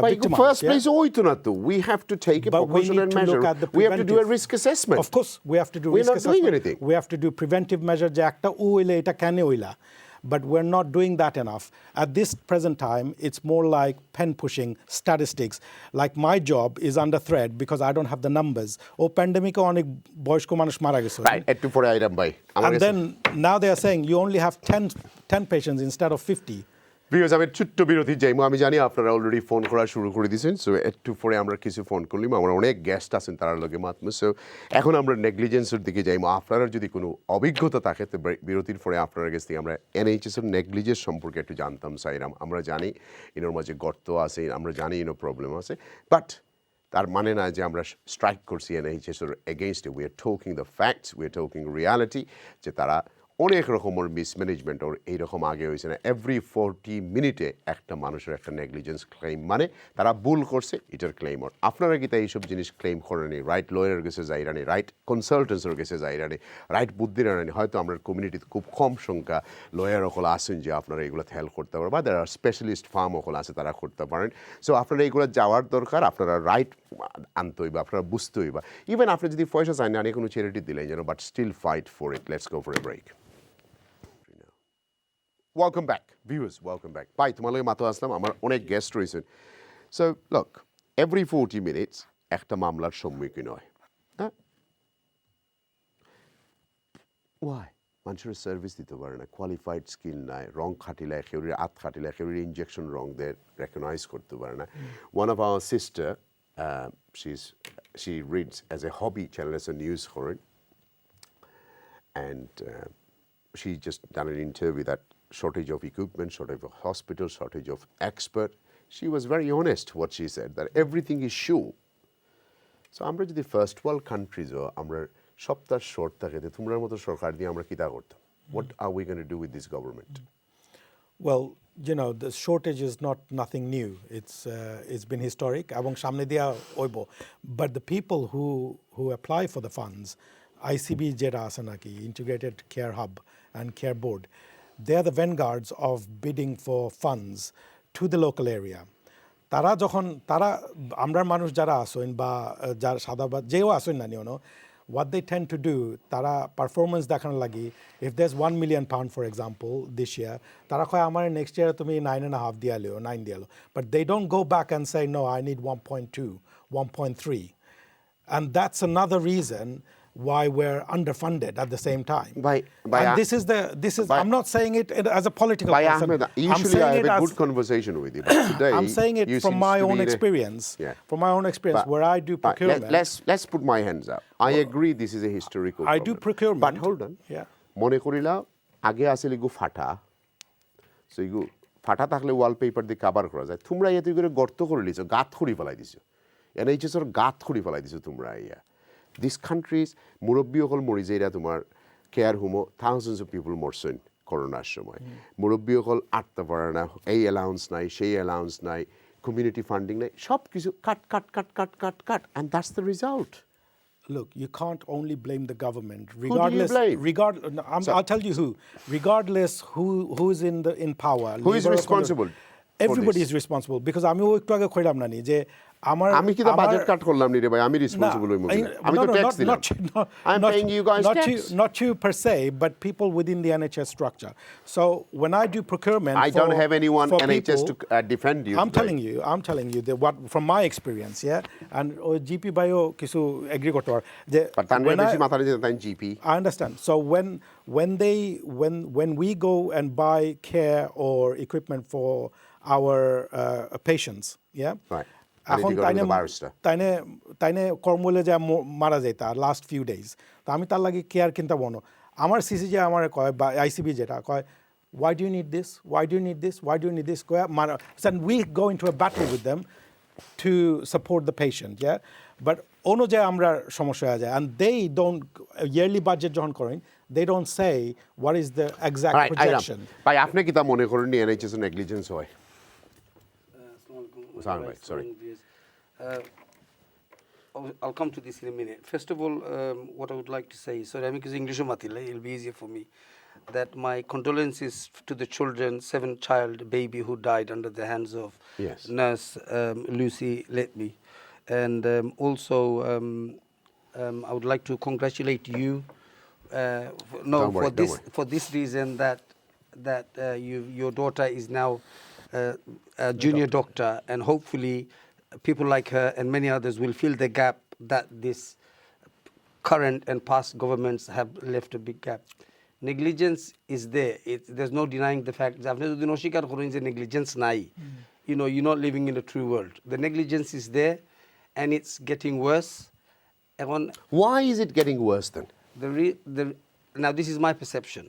But victimized. first yeah? place হইতো না তো we have to take a But we proportionate need to measure, look at the we have to do a preventive. risk assessment. Of course, we have to do We're risk not doing assessment. anything. We have to do preventive measure যে একটা হইলে এটা কেন হইলা। But we're not doing that enough. At this present time, it's more like pen pushing, statistics. Like my job is under threat because I don't have the numbers. ও প্যান্ডেমিকে অনেক বয়স্ক মানুষ মারা গেছে। Right, একটু পরে আইরাম ভাই আমার And কাছে then now they are saying you only have 10 patients instead of 50. Viewers আমি ছোট্ট বিরতি যাইমু আমি জানি আপনারা অলরেডি ফোন করা শুরু করে দিয়েছেন সো একটু পরে আমরা কিছু ফোন করলাম আমার অনেক গেস্ট আছেন তার লগে মাতমু সো এখন আমরা নেগলিজেন্সের দিকে যাইমু আপনারা যদি কোনো অভিজ্ঞতা থাকে তো বিরতির পরে আপনার কাছ থেকে আমরা এনএইচএস এর নেগলিজেন্স সম্পর্কে একটু জানতাম চাইরাম আমরা জানি এর মাঝে গর্ত আছে আমরা জানি এর প্রবলেম আছে বাট তার মানে না যে আমরা স্ট্রাইক করছি এনএইচএস এর against we are talking the facts we are talking reality যে তারা অনেক রকমের মিসম্যানেজমেন্ট ওর এইরকম আগে হয়েছে না এভরি 40 মিনিটে একটা মানুষের একটা নেগলিজেন্স ক্লেম মানে তারা ভুল করছে এটার ক্লেম ওর আপনারা কি তাই এইসব জিনিস ক্লেম করেনি রাইট লয়ারের কাছে যাইরানি রাইট কনসালটেন্সের কাছে যাইরানি রাইট বুদ্ধির আনানি হয়তো আমরা কমিউনিটিতে খুব কম সংখ্যা লয়ার সকল আছেন যে আপনারা এগুলো হেল্প করতে পারেন বা যারা স্পেশালিস্ট ফার্ম সকল আছে তারা করতে পারেন সো আপনারা এইগুলো যাওয়ার দরকার আপনারা রাইট আনতে হইবা আপনারা বুঝতে হইবা ইভেন আপনি যদি পয়সা চান না কোনো চ্যারিটি দিলেন যেন but still fight for it let's go for a break Welcome back, viewers. Welcome back. Bye. তোমার লগে মাতো আসলাম আমার অনেক গেস্ট রয়েছেন সো লুক এভরি 40 মিনিটস একটা মামলার সম্মুখীন হয় হ্যাঁ ওয়াই মানুষের সার্ভিস দিতে পারে না কোয়ালিফাইড স্কিল নাই রং খাটিলে কেউরির আত খাটিলে কেউরির ইনজেকশন রং দের রেকগনাইজ করতে পারে না one of our sister she reads as a hobby channel as a news for it and she just done an interview that shortage of equipment, shortage of hospital, shortage of expert. She was very honest what she said, that everything is sure. So আমরা যদি first world কান্ট্রিজও আমরা সপ্তাহ short থাকে তোমরা মতো সরকার দিয়ে আমরা কিতা করতাম what are we going to do with this government? Well, you know, the shortage is not nothing new. It's been historic. এবং সামনে দিয়া হইব but the people who apply for the funds ICB যেটা আছে নাকি Integrated Care Hub and Care Board they are the vanguards of bidding for funds to the local area. তারা আমরা মানুষ যারা আসেন বা যারা সাদাবাদ যেও আসেন না নিও what they tend to do তারা পারফরমেন্স দেখানোর লাগি if there's £1 million for example this year তারা কয় আমার next year তুমি 9.5 দিয়ালো 9 দিয়ালো but they don't go back and say no I need 1.2 1.3 and that's another reason why we're underfunded at the same time. By and this is I'm not saying it as a political by person. Ahmed, usually I have a good conversation with you, but today I'm saying it you from seems my to own be experience. Yeah. From my own experience, But- where I do procurement. let's put my hands up. I agree this is a historical I do problem. procurement. But hold on. Yeah. মনে করিলা আগে আসলে ইগু ফাটা so ইগু ফাটা থাকলে wallpaper দিয়ে কাভার করা যায় তোমরা এত করে গর্ত করে লিছো গাত খুঁড়ি ফেলাই দিছো এনএইচএস এর গাত খুঁড়ি ফেলাই দিছো তোমরা ইয়া দিস কান্ট্রিজ মুরব্বী অকল মরি যে এরা তোমার care home thousands of people মরছেন করোনার সময় মুরব্বী অকল আটতে পারে না এই অ্যালাউন্স নাই সেই অ্যালাউন্স নাই কমিউনিটি ফান্ডিং নাই সব কিছু cut cut cut cut cut cut and that's the result Look, you can't only blame the government. do you blame? I'll tell you who. Regardless who's in power. Who is Labour or responsible for Everybody this? is responsible because আমি একটু আগে কইলাম না নি যে আমি কি budget কাট করলাম নি রে ভাই আমি রেসপন্সিবল হই আমি তো ট্যাক্স দিলাম I am paying you guys tax not you per se but people within the NHS structure. So when I do procurement I don't have anyone for NHS people, to defend you I'm today. telling you that what from my experience, yeah, and GP bio কিছু agri করতে পার যে But তার when বেশি I- মাথা নিতে তাই GP I understand. So when we go and buy care or equipment for our patients, yeah. Right. And if you go to the barrister. তাইনে কর্মলে যা মারা যায় তার লাস্ট ফিউ ডেজ তো আমি তার লাগে কেয়ার কিনতে বনো আমার সিসি যে আমার কয় বা আইসিবি যেটা কয় why do you need this why do you need this why do you need this কয় মানে we go into a battle with them to support the patient, yeah? But অনুযায়ী আমরা সমস্যা হয়ে যায়, and they don't yearly budget যখন করেন, they don't say what is the exact projection. ভাই আপনি কি তা মনে করেন এনএইচএস নেগলিজেন্স হয়? Sorry. I'll come to this in a minute. First of all, what I would like to say, sorry, I'm using English, it'll be easier for me, that my condolences to the children, 7-child baby who died under the hands of nurse Lucy Letby. And also, I would like to congratulate you for this reason that your daughter is now a junior doctor, and hopefully people like her and many others will fill the gap that this current and past governments have left a big gap. Negligence is there. There's no denying the fact. Negligence nai. You know, you're not living in a true world. The negligence is there, and it's getting worse. Why is it getting worse then? Now, this is my perception.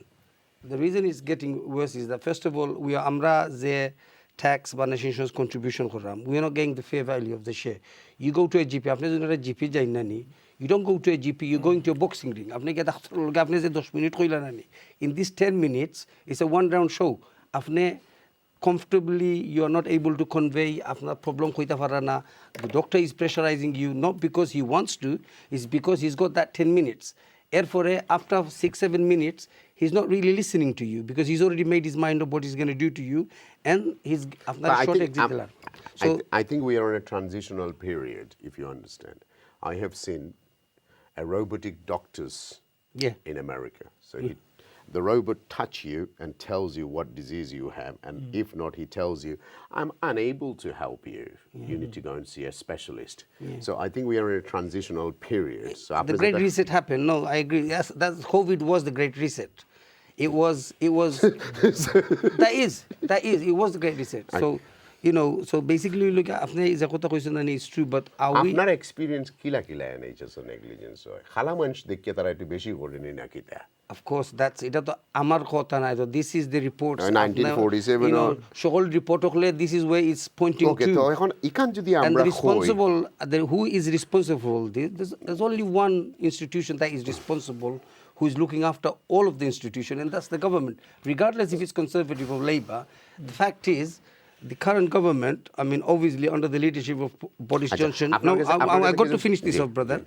The reason it's getting worse is that, first of all, we are amra ze tax বা national insurance contribution করলাম. We are not getting the fair value of the share. You go to a GP, আপনি যদি একটা GP যাই না নি, you don't go to a GP, you're going to a boxing ring. আপনি গিয়ে doctor লগে আপনি যে 10 মিনিট কইলা না নি. In these 10 minutes, it's a one-round show. আপনি comfortably, you are not able to convey, আপনার problem কইতা পারা না. The doctor is pressurizing you, not because he wants to, it's because he's got that 10 minutes. Therefore, after 6-7 minutes, he's not really listening to you because he's already made his mind up what he's going to do to you, and he's after a short exit. So I think we are in a transitional period, if you understand. I have seen a robotic doctors in America. So the robot touch you and tells you what disease you have, and if not, he tells you, I'm unable to help you. You need to go and see a specialist. So I think we are in a transitional period. So the great reset happened. No, I agree. Yes, COVID was the great reset. It was it was the great reset. So you know, so basically look at apne is a kota question and it's true, but are we আপনার experience কিলা NHS negligence হয় খালা মানুষ দেখে তারা একটু বেশি করেনি নাকি তা? Of course, that's এটা তো আমার কথা না, তো this is the report 1947 you know, সকল রিপোর্ট হলে this is where it's pointing okay, to. তো এখন ইখান যদি And আমরা the responsible, who is responsible? There's only one institution that is responsible, who is looking after all of the institution, and that's the government. Regardless if it's Conservative or Labour, the fact is, the current government, I mean, obviously under the leadership of Boris Johnson. No, I got to finish this off, brother.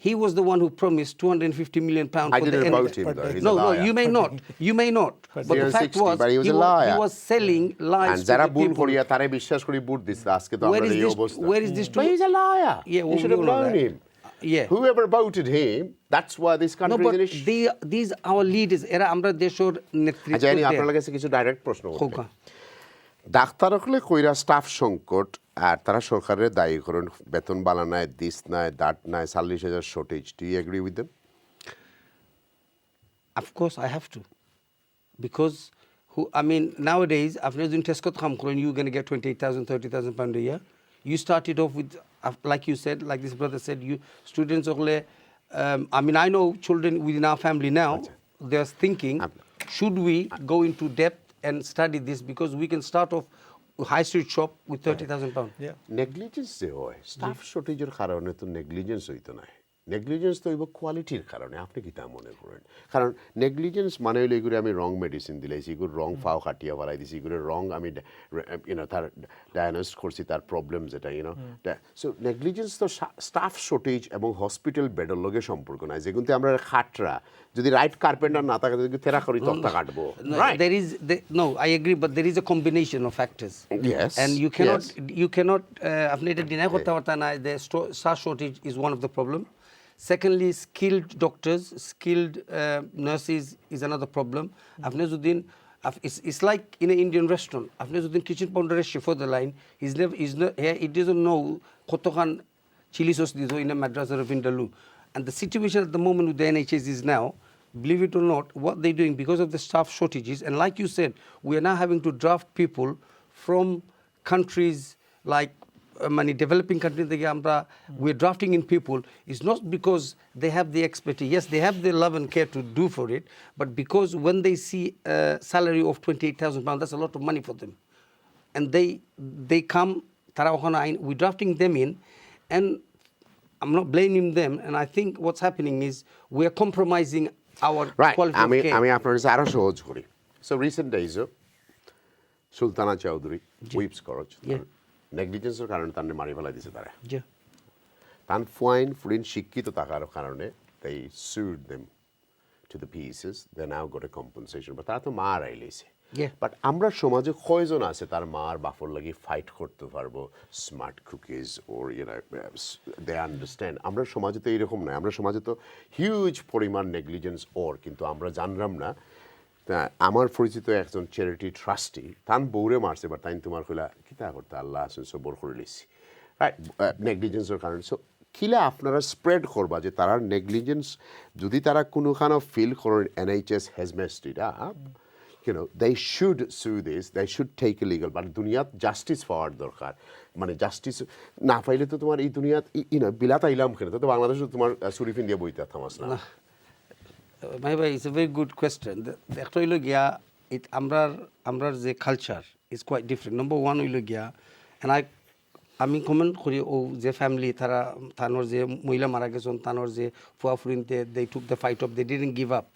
He was the one who promised 250 million pounds. I didn't vote him though. He's no, a liar. no, you may not. You may not. But the fact was, but he was a liar. He was selling lies and to যারা the ভুল people. করিয়া তারে বিশ্বাস করি vote দিছে আজকে তো আমরা এই অবস্থা. Where is this But he's a liar. Yeah, you should have known him. Yeah. Whoever voted him, that's why this country No, but is in issue. these our leaders. এরা আমরা দেশের নেতৃত্ব আচ্ছা আমি আপনার কাছে কিছু ডাইরেক্ট প্রশ্ন করব। ডাক্তার হলে কইরা স্টাফ সংকট আর তারা সরকারের দায়ী করেন বেতন বালা নাই, দিস নাই, দাঁত নাই, 40,000 shortage. Do you agree with them? Of course I have to. Because I mean nowadays after doing test code come you're going to get 28,000 30,000 pound a year. You started off with like you said, like this brother said, you students I mean I know children within our family now, they're thinking should we go into depth and study this because we can start off high street shop with 30,000 pound. Yeah. Negligence যে হয় staff শর্টেজের কারণে তো negligence হইতো না। Negligence তো হইব কোয়ালিটির কারণে। আপনি কি তা মনে করেন? কারণ নেগলিজেন্স মানে হইলো এগুলো আমি রং মেডিসিন দিলাইছি, এগুলো রং ফাও কাটিয়া ফেলাই দিছি, এগুলো রং আমি তার ডায়াগনোস করছি তার প্রবলেম যেটা সো নেগলিজেন্স তো স্টাফ শর্টেজ এবং হসপিটাল বেডের লগে সম্পর্ক নাই, যেগুলো আমরা খাটরা যদি রাইট কার্পেন্টার না থাকে তেরা করি তক্তা কাটবো। No, I agree, but there is a combination of factors. Yes. And you cannot আপনি এটা ডিনাই করতে পারতা না, the staff shortage is one of the problem. Secondly, skilled doctors, skilled nurses is another problem. আপনি যদি it's like in an Indian restaurant. আপনি যদি kitchen pounder chef for the line, he's not here, he doesn't know কতখান chili sauce দিছো in a madras or a vindaloo. And the situation at the moment with the NHS is now, believe it or not, what they're doing because of the staff shortages, and like you said, we are now having to draft people from countries like developing countries, we're drafting in people. It's not because they have the expertise. Yes, they have the love and care to do for it, but because when they see a salary of 28,000 pounds, that's a lot of money for them. And they come তারা ওখানে আইন we drafting them in and I'm not blaming them, and I think what's happening is we are compromising our right quality of care. আমি আপনার কাছে আরো সহজ করি so recent ডেইজও সুলতানা চৌধুরী উইপস করজ নেগলিজেন্সের কারণে তার মারি ফেলাই দিছে তারা Yeah. তান ফাইন ফুরিন শিক্ষিত থাকার কারণে they sued them to the pieces they now got a compensation but তারা তো মারাই লইছে Yeah. বাট আমরা সমাজে কয়জন আছে তার মার বাপর লাগি ফাইট করতে পারবো smart cookies or they understand আমরা সমাজে তো এইরকম নয় আমরা সমাজে তো হিউজ পরিমাণ নেগলিজেন্স ওর কিন্তু আমরা জানলাম না তা আমার পরিচিত একজন চ্যারিটি ট্রাস্টি তান বউরে মারছে বা তাই তোমার কইলা কিতা করতে আল্লাহ আসুন সবর করে লিছি রাইট নেগলিজেন্সের কারণে সো কিলা আপনারা স্প্রেড করবা যে তারা নেগলিজেন্স যদি তারা কোনোখানে ফিল করেন NHS has messed it up you know they should sue this they should take a legal but দুনিয়াত জাস্টিস পাওয়ার দরকার মানে জাস্টিস না পাইলে তো তোমার এই দুনিয়াত বিলাত আইলাম কেন তো বাংলাদেশে তোমার সুরিফিন দিয়ে বইতে থামাস না Mahee bhai, it's a very good question. একটা হইল গিয়া আমরার যে culture is quite different number one হইল গিয়া অ্যান্ড আমি কমেন্ট করি ও যে ফ্যামিলি তানোর যে মহিলা মারা গেছেন তানোর যে ফুয়া ফুরিনতে they took the fight of they didn't give up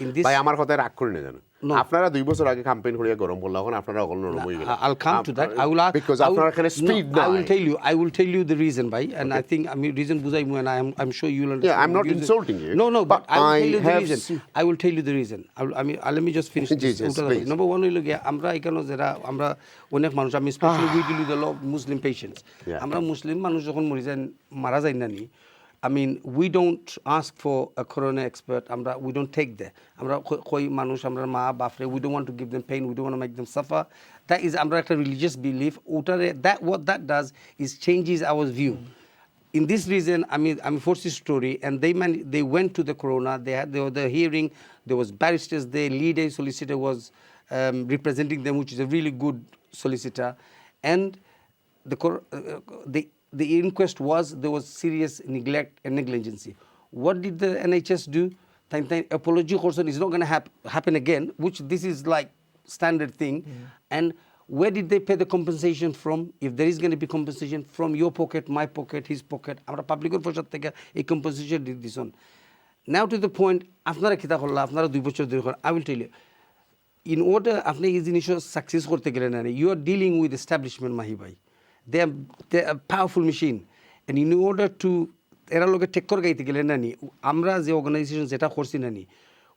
in this ভাই আমার কথায় রাগ করি না জানো আপনারা 2 বছর আগে ক্যাম্পেইন করিয়া গরম বললা এখন আপনারা অগল নরম হয়ে গেল I'll come to that. I will because আপনারা এখানে স্পিড না I will tell you the reason why and I think আমি reason বুঝাইমু and I'm sure you will understand. Yeah, I'm not insulting you. No, but I will tell you the have reason. I will tell you the reason. Let me just finish this. please. Number one হইল গিয়া আমরা এখানে যারা আমরা অনেক মানুষ আমি specially we deal with the Muslim patients আমরা মুসলিম মানুষ যখন মারা যায় না নি I mean, we don't ask for a coroner expert. We don't take that. We don't want to give them pain. We don't want to make them suffer. That is a religious belief. What that does is changes our view. In this reason, I'm forced this story, and they went to the coroner. They were the hearing. There was barristers there. Lead solicitor was representing them, which is a really good solicitor, and the inquest there was serious neglect and negligence. What did the NHS do? Apology course is not going to happen again, which this is like standard thing. And where did they pay the compensation from? If there is going to be compensation from your pocket, my pocket, his pocket, our public a compensation did this on. Now to the point, I will tell you, in order after his initial success, you are dealing with establishment, Mahee bhai. They're a powerful machine, and in order to এরা লোকে take করে গাইতে গেলে নানি আমরা যে organisation যেটা করছি নানি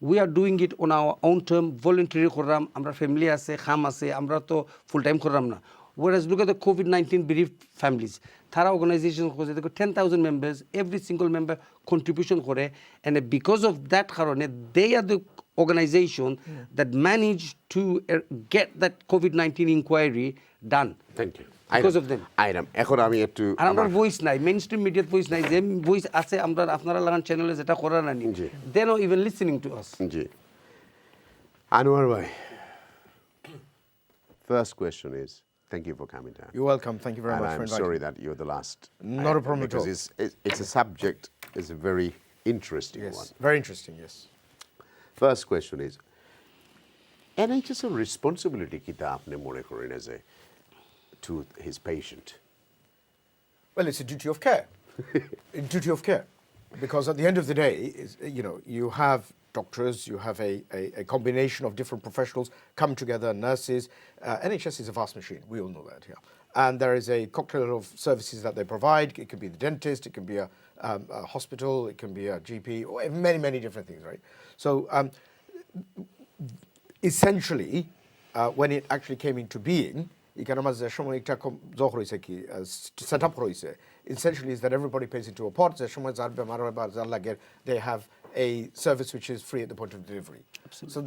we are doing it on our own term voluntary করলাম আমরা ফ্যামিলি আছে খাম আছে আমরা তো ফুল টাইম করলাম না whereas look at the COVID-19 bereaved families তারা অর্গানাইজেশন করছে দেখো 10,000 members every single member contribution করে and because of that কারণে they are the organization that managed to get that COVID-19 inquiry done. Thank you. Because of them. এখন আমি একটু আমার voice নাই মেইনস্ট্রিম মিডিয়াত ভয়েস নাই যে ভয়েস আছে আমরা আপনারা লাগান চ্যানেলে যেটা করার নানি they no even listening to us জি আনোয়ার ভাই first question is thank you for coming down. You're welcome. Thank you very much for inviting me. I'm sorry that you're the last. Not a problem at all. Because it's a subject, it's a very interesting one. Very interesting, yes. First question is, NHS এর responsibility কিটা আপনি মনে করেন as a to his patient? Well, it's a duty of care. A duty of care. Because at the end of the day, you have doctors, you have a combination of different professionals come together, nurses. NHS is a vast machine. We all know that here. And there is a cocktail of services that they provide. It can be the dentist, it can be a hospital, it can be a GP, or many, many different things, right? So essentially, when it actually came into being, set up essentially is that everybody pays into a pot. They have a service which is free at the point of delivery. Absolutely. So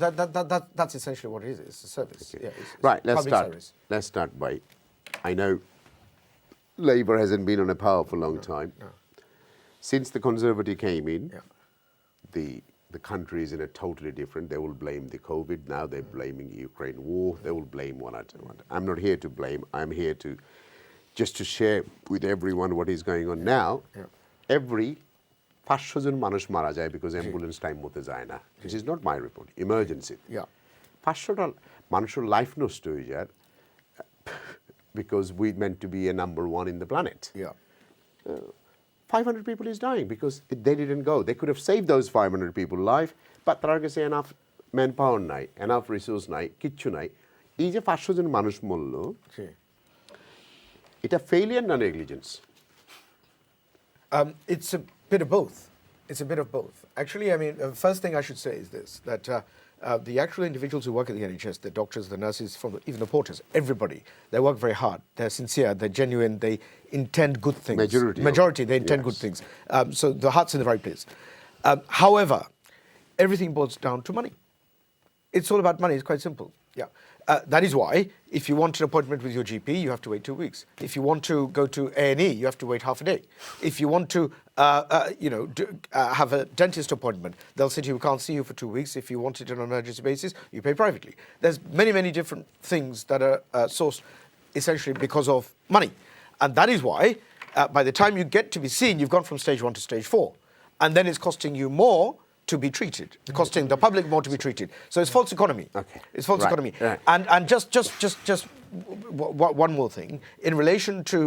that's essentially what it is. It's a service. Okay. Yeah, it's right. service. Let's start by. I know Labour hasn't been on a power for a long time. No. Since the Conservative came in, the country is in a totally different. They will blame the COVID. Now they're blaming Ukraine war. They will blame one another. I'm not here to blame. I'm here to just to share with everyone what is going on now. Every 500 জন মানুষ মারা যায় because ambulance time মতে যায় না. This is not my report. Emergency. 500 মানুষের life নষ্ট হয়ে যায়. because we meant to be a number one in the planet. Yeah. 500 people is dying because they didn't go. They could have saved those 500 people life, but তারা কাছে enough manpower নাই, enough resource নাই, কিচ্ছু নাই। এই যে 500 জন মানুষ মরল, এটা failure না negligence? It's a bit of both. It's a bit of both. Actually, I mean, the first thing I should say is this, that the actual individuals who work at the NHS, the doctors, the nurses, even the porters, everybody, they work very hard. They're sincere, they're genuine, they intend good things. Majority, they intend good things. So the heart's in the right place. However, everything boils down to money. It's all about money. It's quite simple. Yeah. That is why, if you want an appointment with your GP, you have to wait 2 weeks. If you want to go to A&E, you have to wait half a day. If you want to, have a dentist appointment, they'll say to you, we can't see you for 2 weeks. If you want it on an emergency basis, you pay privately. There's many, many different things that are sourced essentially because of money. And that is why, by the time you get to be seen, you've gone from stage 1 to stage 4. And then it's costing you more to be treated, costing the public more to be treated. So it's false economy. Okay. It's false economy. Right. And just one more thing in relation to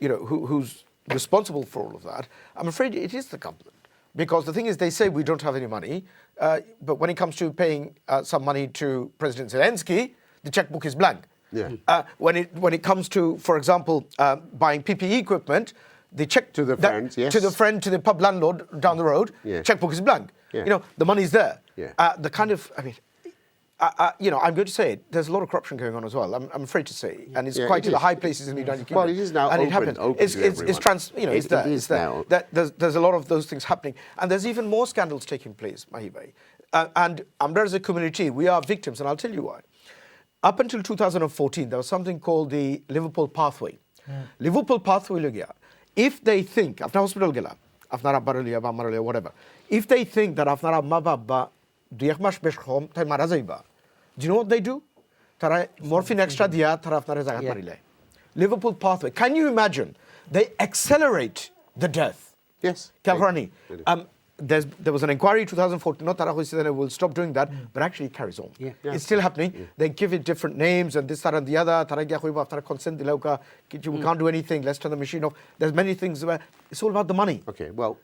who's responsible for all of that. I'm afraid it is the government, because the thing is, they say we don't have any money, but when it comes to paying some money to President Zelensky, the checkbook is blank. Yeah. When it comes to, for example, buying PPE equipment, the check to the friends, yes. to the friend, to the pub landlord down the road, checkbook is blank. Yeah. The money's there. Yeah. The kind of, I mean, I'm going to say it. There's a lot of corruption going on as well. I'm afraid to say, and it's quite to the high places in the United Kingdom. Well, it is now and open, it happens. open to everyone. It's there. It is It's there. now. There's a lot of those things happening, and there's even more scandals taking place, Mahee bhai. And as a community, we are victims, and I'll tell you why. Up until 2014, there was something called the Liverpool pathway. Liverpool pathway logia. If they think, after hospital gela, after abbarulia, bamarulia, whatever, if they think that after amma baba, diakmash beshkhom, tai mara jaiba, do you know what they do? Tara morphine extra dia, tara after zagat marile. Liverpool pathway. Can you imagine? They accelerate the death. Yes. Kalharani. There was an inquiry in 2014, not Tara said that we'll stop doing that, but actually it carries on. It's still happening. They give it different names and this, that, and the other. After consent, we can't do anything, let's turn the machine off. There's many things where it's all about the money. Okay, well,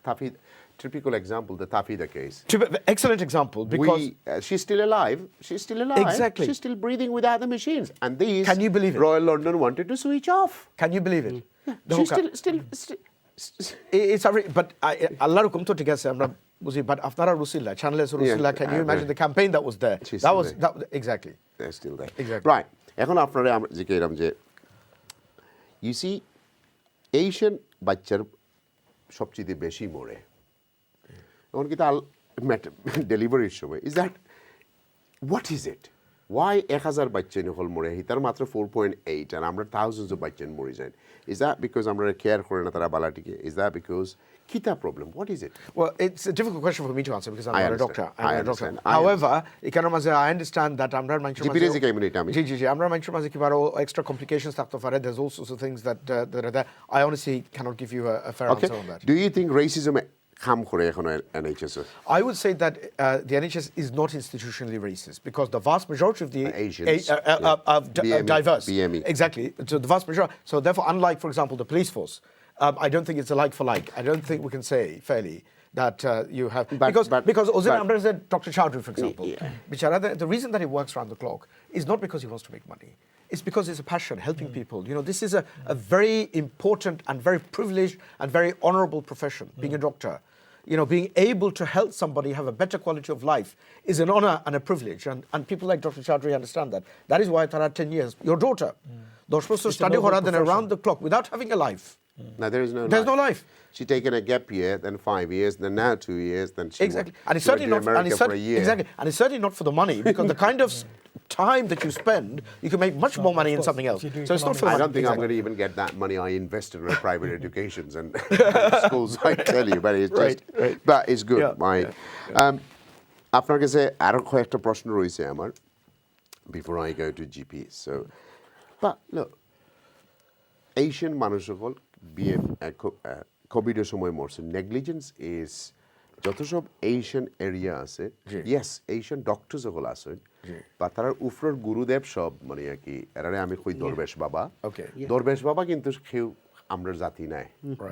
typical example, the Tafida case. Excellent example, because she's still alive. She's still alive. Exactly. She's still breathing without the machines. And these, can you believe it? Royal London wanted to switch off. Can you believe it? She's still it's but Allah rukum to together amra buzi, but afnara rusilla channels rusilla, can you imagine the campaign that was there? That exactly. They're still there. Exactly. Right. এখন আপনারা আমরা জিজ্ঞাসা যে you see Asian বাচ্চার সবচেয়ে বেশি মরে এখন কি তার ডেলিভারির সময় is that what is it? Why 1000 বাচ্চা নকল মরে তার মাত্র 4.8 and আমরা thousands of বাচ্চা মরে যায়? Is that because আমরা কেয়ার করে না তারা বালাটিকে? Is that because kita problem? What is it? Well, it's a difficult question for me to answer because I'm not a doctor. I understand. However, I understand that I'm not extra complications. There's all sorts of things that are there. I honestly cannot give you a fair answer on that. Do you think racism NHS? I would say that the NHS is not institutionally racist because the vast majority of the Asians are diverse. BME. Exactly. So the vast majority. So therefore, unlike, for example, the police force, I don't think it's a like for like. I don't think we can say fairly that you have because Ozan Amra said Dr. Chowdhury, for example, the reason that he works around the clock is not because he wants to make money. It's because it's a passion, helping people. This is a very important and very privileged and very honourable profession, being a doctor. Being able to help somebody have a better quality of life is an honour and a privilege. And people like Dr. Chowdhury understand that. That is why Tara 10 years, your daughter, they're supposed to study around the clock without having a life. Now there's no life. She's taken a gap year, then 5 years, then now 2 years, then she exactly. And it's certainly not for a year. Exactly. And it's certainly not for the money because the kind of time that you spend, you can make much more money in something else. So it's not for the money. I don't think I'm going to even get that money I invested in private educations and schools, I tell you, but it's just, but it's good. আপনার কাছে আরো কয়েকটা প্রশ্ন রয়েছে আমার before I go to GP. So, but look, Asian মানুষ সকল কোভিডের সময় মরছে. নেগলিজেন্স ইজ যত সব এশিয়ান এরিয়া আছে, ইয়েস এশিয়ান ডক্টর সকল আছেন, বা তার উফরর গুরুদেব সব মানে আর কি এরারে আমি কই দরবেশ বাবা Okay. দরবেশ বাবা কিন্তু কেউ আমরা জাতি নাই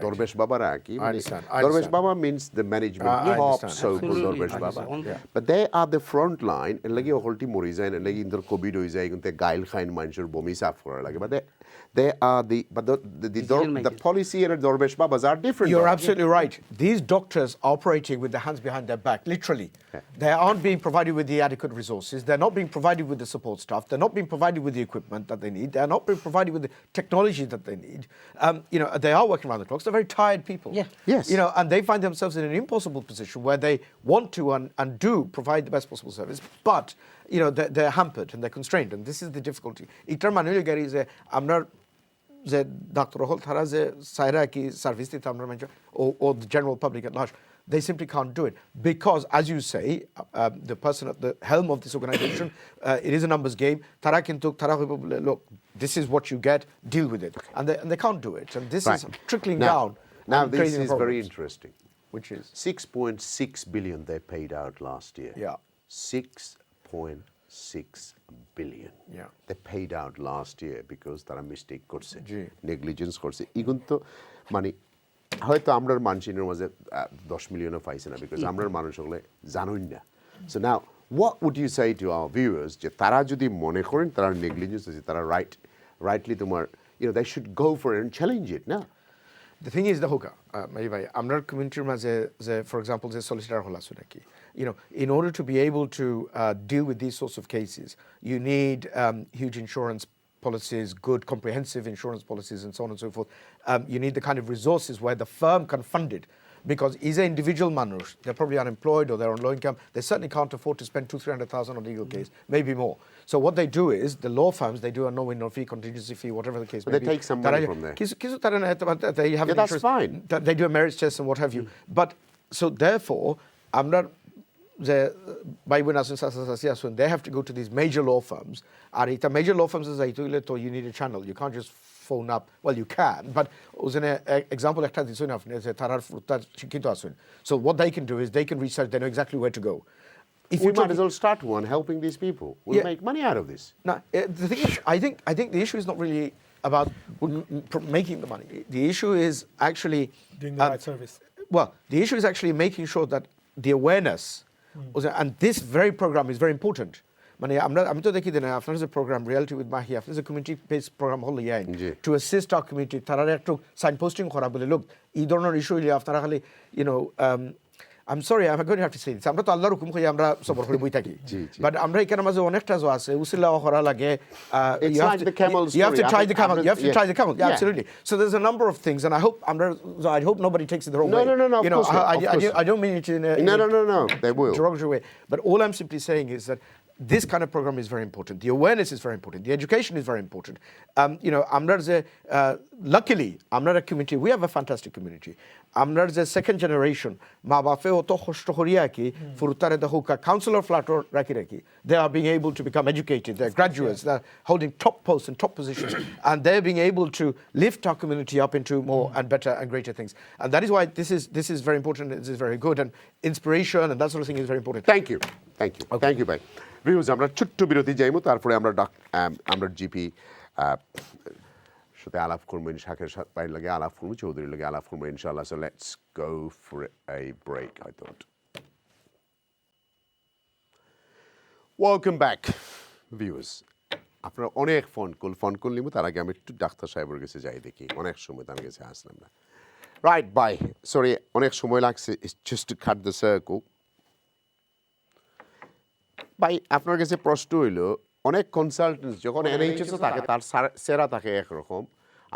দরবেশ বাবারা কি I মানে understand. দরবেশ বাবা means the management I top understand. so Absolutely. দরবেশ I বাবা understand. but they are the front line এর লাগি অকলটি মরি যায় এর লাগি ইন্দর কোভিড হই যায় কিন্তু গাইল খাইন মানুষের বমি সাফ করা লাগে but they are the policy and দরবেশ babas are different You're absolutely right. These doctors are operating with their hands behind their back, literally. They aren't being provided with the adequate resources. They're not being provided with the support staff. They're not being provided with the equipment that they need. They're not being provided with the technology that they need. They are working around the clock. They're very tired people. Yeah. Yes. And they find themselves in an impossible position where they want to and do provide the best possible service, but they're hampered and they're constrained, and this is the difficulty. Itar manuel gari is amnar যে doctor হল তারা যে সাইরা কি service দিতে আমরা or the general public at large, they simply can't do it because, as you say, the person at the helm of this organization, it is a numbers game. Tara kintu tara look, this is what you get, deal with it, and they can't do it, and this is trickling down. Now and this creating is very problems. interesting. Which is 6.6 billion they paid out last year. Yeah. 6.6 billion. Yeah. They paid out last year because তারা mistake করছে জি। Negligence করছে ইগুন তো মানে হয়তো আমরার মানুষের মাঝে 10 মিলিয়নও পাইছে না বিকজ আমরার মানুষ হলে জানুন না so now what would you say to our viewers যে তারা যদি মনে করেন তারা নেগলিজেন্স আছে তারা rightly তোমার they should go for it and challenge it না The thing is, the hookah, Mahee, amrar community maze, for example, the solicitor hola sunaki. In order to be able to deal with these sorts of cases, you need huge insurance policies, good comprehensive insurance policies, and so on and so forth. You need the kind of resources where the firm can fund it. Because is an individual manush, they're probably unemployed or they're on low income, they certainly can't afford to spend 200,000-300,000 on a legal case, maybe more. So what they do is, the law firms, they do a no-win, no-fee, contingency fee, whatever the case may be. They take some money from there. They have that's fine. They do a merits test and what have you. But, so therefore, I'm not, they have to go to these major law firms. And the major law firms is you need a channel. You can't just phone up. Well, you can, but example, so what they can do is they can research, they know exactly where to go. If we might as well start one helping these people. We'll make money out of this. Now, the thing is, I think the issue is not really about making the money. The issue is actually Doing the right service. Well, the issue is actually making sure that the awareness, and this very program is very important. আমি তো দেখি না আপনার যে programme reality with Mahi আপনার যে community based programme হলো two assist our community তারা একটু সাইন পোস্টিং করা বলে লোক এই ধরনের ইস্যু হইলে আপনারা খালি I'm sorry, I'm going to have to say this. আমরা তো আল্লাহর হুকুম করে আমরা সবর করে বই থাকি বাট আমরা এখানে মাঝে অনেকটা যে আছে উসিলা করা লাগে It's like the camel story. you have to try the camel. You have to try the camel. Yeah, absolutely. So there's a number of things, and I hope nobody takes it the wrong way. No, of course not. I don't mean it in a No, they will. derogatory way. But all I'm simply saying is that this kind of program is very important. The awareness is very important. The education is very important. Luckily, Amnar community, we have a fantastic community. Amnar the second generation, ma bafe oto hosto horiaki, furutare da hoka, councillor flator rakiraki. They are being able to become educated. They're graduates. They're holding top posts and top positions, and they're being able to lift our community up into more and better and greater things. And that is why this is very important. This is very good, and inspiration and that sort of thing is very important. Thank you. Thank you, ভাই views আমরা ছোট্ট বিরতি যাইমু তারপরে আমরা GP সাথে আলাপ করবো শাকের ভাইয়ের লাগে আলাপ করবো চৌধুরীর লাগে আলাপ করবো ইনশাআল্লাহ so let's go for a break I thought welcome back views আপনারা অনেক ফোন কল নিব তার আগে আমি একটু ডাক্তার সাহেবের কাছে যাই দেখি অনেক সময় তার কাছে আসলাম না রাইট বাই সরি অনেক সময় লাগছে just two cut the circle ভাই আপনার কাছে প্রশ্ন হইল অনেক কনসালটেন্ট যখন এনএইচএস থাকে তার সেরা থাকে একরকম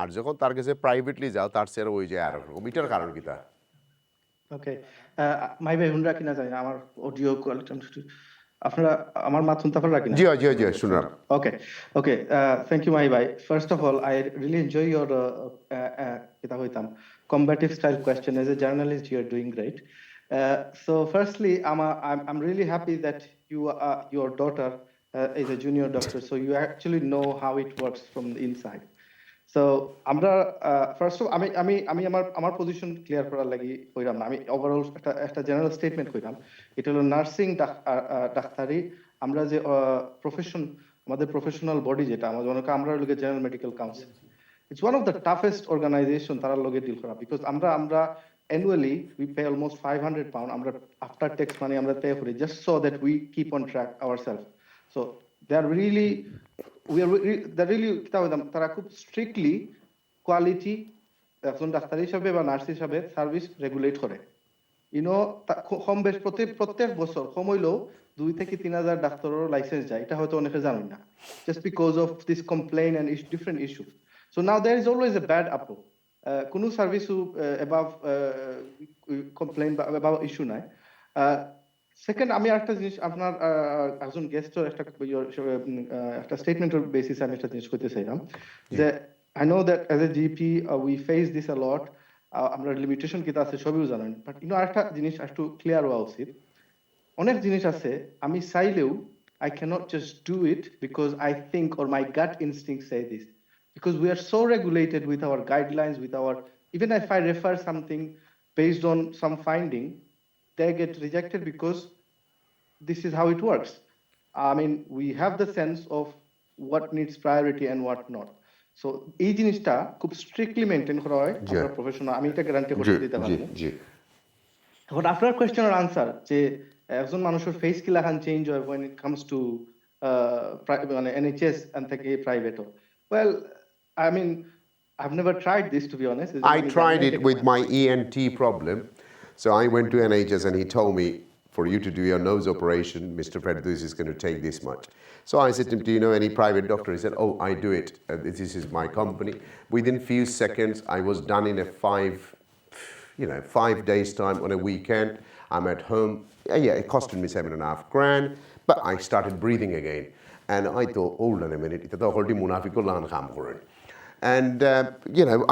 আর যখন তার কাছে প্রাইভেটলি যাও তার সেরা ওই যায় আর রকম এটার কারণ কি তা ওকে মাই ভাই হুনরা কিনা যায় আমার অডিও কোয়ালিটি আপনারা আমার মাত শুনতে পারেন কিনা জি শুনলাম ওকে থ্যাংক ইউ মাই ভাই first of all I really enjoy your কিতা হইতাম combative style question as a journalist you are doing great so firstly I'm really happy that your daughter is a junior doctor, so you actually know how it works from the inside. So আমরা first of আমি আমার position clear করার লাগি কইরাম না আমি overall একটা general statement কইরাম এটা হলো নার্সিং ডাক্তারি আমরা যে প্রফেশন, আমাদের প্রফেশনাল বডি যেটা আমাদের আমরা লোকে general medical council, it's one of the toughest organization তারা লগে ডিল করা, বিকজ আমরা annually we pay almost 500 pound আমরা after tax money আমরা pay করি just so that we keep on track ourselves. So they are really তারা খুব strictly quality একজন ডাক্তার হিসাবে বা নার্স হিসাবে সার্ভিস রেগুলেট করে। কম বেশ প্রত্যেক বছর কম হইলেও 2 থেকে 3,000 ডাক্তারের লাইসেন্স যায়, এটা হয়তো অনেকে জানেন না, just because of this complaint and different issues. So now there is always a bad apple. কোনো সার্ভিস above complaint বা above issue নাই। সেকেন্ড, আমি একটা জিনিস আপনার একজন গেস্টের একটা স্টেটমেন্টের বেসিসে আমি একটা জিনিস করতে চাইলাম যে I know that as a GP we face this a lot. আমরা লিমিটেশন কিটা আছে সবই জানেন, বাট আরেকটা জিনিস একটু ক্লিয়ার হওয়া উচিত। অনেক জিনিস আছে আমি চাইলেও I cannot just do it because I think or my gut instinct say this, because we are so regulated with our guidelines, with our, even if I refer something based on some finding, they get rejected because this is how it works. I mean, we have the sense of what needs priority and what not. So এই জিনিসটা খুব strictly maintain করা হয় আমরা professional, আমি এটা guarantee করে দিতে পারবো। এখন আপনার কোয়েশ্চেনের আনসার যে একজন মানুষের ফেস কি লাগান চেঞ্জ হয় when it comes to মানে NHS and থেকে প্রাইভেটও, well I mean I've never tried this, to be honest. I tried it with my ENT problem. So I went to NHS and he told me, for you to do your nose operation, Mr. Ferdous is going to take this much. So I said to him, do you know any private doctor? He said, oh, I do it. This is my company. Within few seconds, I was done in a 5 days time on a weekend. I'm at home. Yeah, it costed me $7.5 grand, but I started breathing again. And I thought, hold on a minute. And,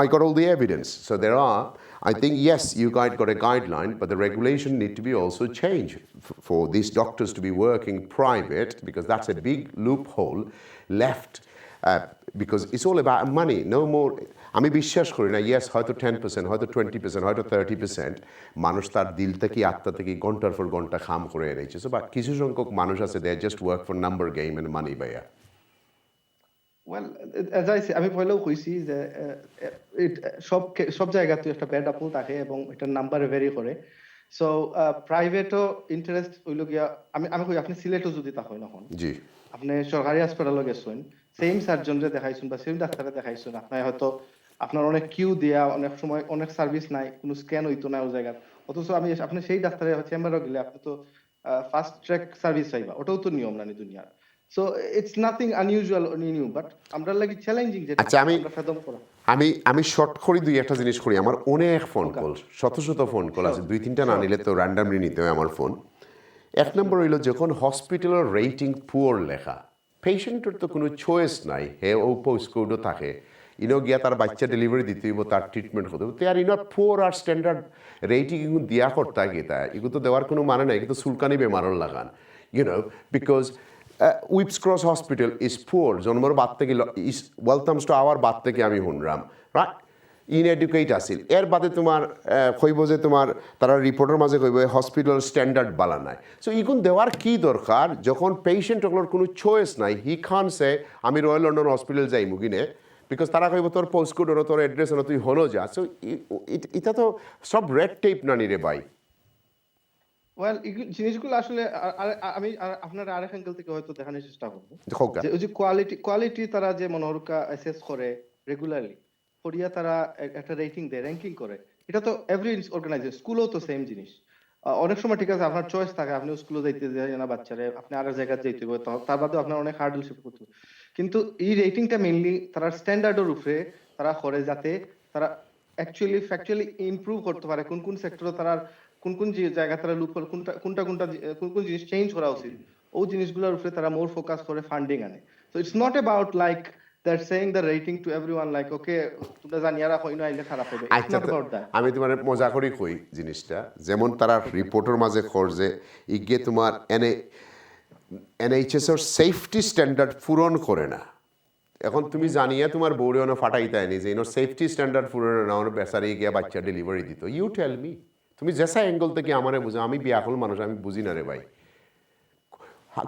I got all the evidence. So there are, I think, yes, you guys got a guideline, but the regulation need to be also changed for these doctors to be working private, because that's a big loophole left, because it's all about money, no more. আমি বিশ্বাস করি না, yes, হয়তো 10%, হয়তো 20%, হয়তো 30% মানুষ তার দিল থেকে আত্মা থেকে ঘন্টার পর ঘন্টা কাম করে এনেছে, বাট কিছু সংখ্যক মানুষ আছে they just work for number game and money ভাইয়া। Well, as I say, আমি পয়লাও কইছি যে সব জায়গাতে একটা ব্যাড আপল থাকে এবং এটার নাম্বারে ভেরি করে। সো প্রাইভেটও ইন্টারেস্ট হইল গিয়া, আমি কই আপনি সিলেটও যদি তা হয় না হন, জি, আপনি সরকারি হাসপাতালে গেছেন, সেম সার্জনরে দেখাইছেন বা সেম ডাক্তারে দেখাইছেন, আপনার হয়তো আপনার অনেক কিউ দেয়া, অনেক সময় অনেক সার্ভিস নাই, কোনো স্ক্যান হইতো না ওই জায়গায়, অথচ আপনি সেই ডাক্তারের চেম্বারও গেলে আপনি তো ফাস্ট ট্র্যাক সার্ভিস পাইবা, ওটাও তো নিয়ম না দুনিয়ার। So it's nothing unusual or new, but আমরা লাগি চ্যালেঞ্জিং যেটা আমরা ফাদম করা। আমি শর্ট করি দুই একটা জিনিস করি, আমার অনেক ফোন কল, শত শত ফোন কল আছে, 2-3টা না নিলে তো র্যান্ডামলি নিতে হয় আমার ফোন। এক নম্বর হইল যখন হসপিটালের রেটিং পুয়ার লেখা, পেশেন্টের তো কোনো চয়েস নাই, হে ও পোস্টকোডও থাকে, গিয়া তার বাচ্চা ডেলিভারি দিতে হইব, তার ট্রিটমেন্ট করতে হবে, আর পুয়ার আর স্ট্যান্ডার্ড রেটিং এগুলো দিয়া করতে গেতা, এগুলো তো দেওয়ার কোনো মানে নাই, এগুলো সুলকানি বেমারও লাগান, because Whips Cross Hospital is poor. জন্মের বাদ থেকে is welcomes to our বাদ থেকে আমি শুনলাম, রাইট, ইনএডুকেট আছিল। এর বাদে তোমার কইব যে তোমার তারা রিপোর্টের মাঝে কইব হসপিটাল স্ট্যান্ডার্ড বালা নাই। সো ইগুন দেওয়ার কি দরকার যখন পেশেন্টগুলোর কোনো চয়েস নাই, হি খান সে আমি রয়্যাল লন্ডন হসপিটাল যাই মুগিনে, বিকজ তারা কইব তোর পোস্টকোড হলো, তোর অ্যাড্রেস হলো, তুই হলো যা। সো এটা তো সব রেড টেপ না নি রে ভাই। ওয়েল, জিনিসগুলো আসলে আমি আপনার আরেক অ্যাঙ্গেল থেকে হয়তো দেখানোর চেষ্টা করবো যে ওই যে কোয়ালিটি তারা যে মনোহরকা অ্যাসেস করে রেগুলারলি, করিয়া তারা একটা রেটিং দেয়, র্যাঙ্কিং করে, এটা তো এভরি অর্গানাইজেশন, স্কুলেও তো সেম জিনিস। অনেক সময় ঠিক আছে আপনার চয়েস থাকে, আপনি স্কুলে যাইতে যায় না বাচ্চারে, আপনি আরেক জায়গায় যাইতে হবে, তার বাদেও আপনার অনেক হার্ডল শিফট করতে হবে, কিন্তু এই রেটিংটা মেইনলি তারা স্ট্যান্ডার্ডের উপরে তারা করে, যাতে তারা ফ্যাকচুয়ালি ইমপ্রুভ করতে পারে কোন কোন সেক্টরে তারা কোন কোন জায়গা তারা লুপহোল কোন জিনিস চেঞ্জ করা উচিত, ওই জিনিসগুলোর উপরে তারা মোর ফোকাস করে ফান্ডিং আনে। So it's not about like that saying the rating to everyone like okay তোমরা জানিয়া রাখো না আইলে খারাপ হবে, ইটস নট অ্যাবাউট দ্যাট। আমি তোমার মজা করি কই জিনিসটা, যেমন তারা রিপোর্টের মাঝে খরচে ইগে তোমার NHS এর সেফটি স্ট্যান্ডার্ড পূরণ করে না। এখন তুমি জানিয়ে তোমার বউরে অনেক ফাটাইতে আনি যে সেফটি স্ট্যান্ডার্ড পূরণ না, ওর বেচারি গিয়ে বাচ্চা ডেলিভারি দিত। ইউ টেল মি, তুমি যেসা অ্যাঙ্গল থেকে আমারে বুঝো, আমি বিয়াকুল মানুষ, আমি বুঝি না রে ভাই।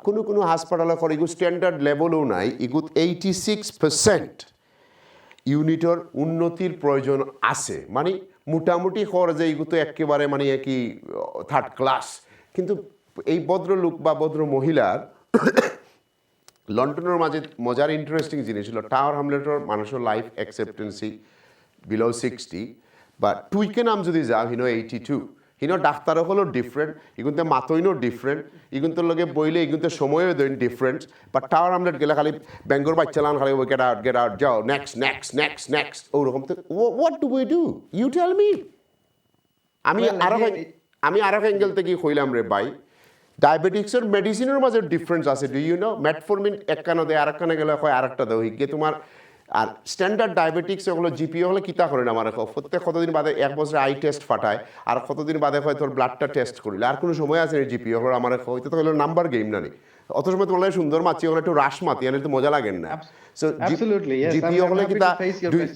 কোনো কোনো হাসপাতালে করে এগুলো স্ট্যান্ডার্ড লেভেলও নাই এগুলো 86% ইউনিটর উন্নতির প্রয়োজন আছে মানে মোটামুটি খরচে এগুলো তো একেবারে মানে কি থার্ড ক্লাস কিন্তু এই ভদ্রলোক বা ভদ্র মহিলার লন্ডনের মাঝে মজার ইন্টারেস্টিং জিনিস হলো টাওয়ার হ্যামলেটের মানুষের লাইফ অ্যাকসেপ্টেন্সি বিলো 60 বা টুইকেনাম যদি যাও হিনো 82 হিনো ডাক্তারও হলো ডিফারেন্ট ইগুনতে মাতইনো ডিফারেন্ট ইগুনতে লগে বইলে ইগুনতে সময়ও দেন ডিফারেন্ট বা টাওয়ার হ্যামলেট গেলে খালি ব্যাঙ্গর বাচ্চালান খালি গেট আউট যাও নেক্সট ওরকম তো what do we do you tell me আমি আরো অ্যাঙ্গেল থেকে কইলাম রে ভাই ডায়াবেটিক্সের মেডিসিনের মাঝে ডিফারেন্স আছে ডু ইউ নো মেটফরমিন একখানা দেয় আরেকখানে গেলে হয় আরেকটা দেয় গিয়ে তোমার আর স্ট্যান্ডার্ড ডায়াবেটিক্স হলো জিপিও হলে কিতা করে না আমার প্রত্যেক কতদিন বাদে এক বছর আই টেস্ট ফাটায় আর কতদিন বাদে হয় তোর ব্লাডটা টেস্ট করিলে আর কোনো সময় আছে জিপিও হলো আমার হয়তো তো হলো নাম্বার গেম না অত সময় তোমার সুন্দর মাছি ওখানে একটু রাস মাতি আনে তো মজা লাগেন না সো জিপিও হলে কিতা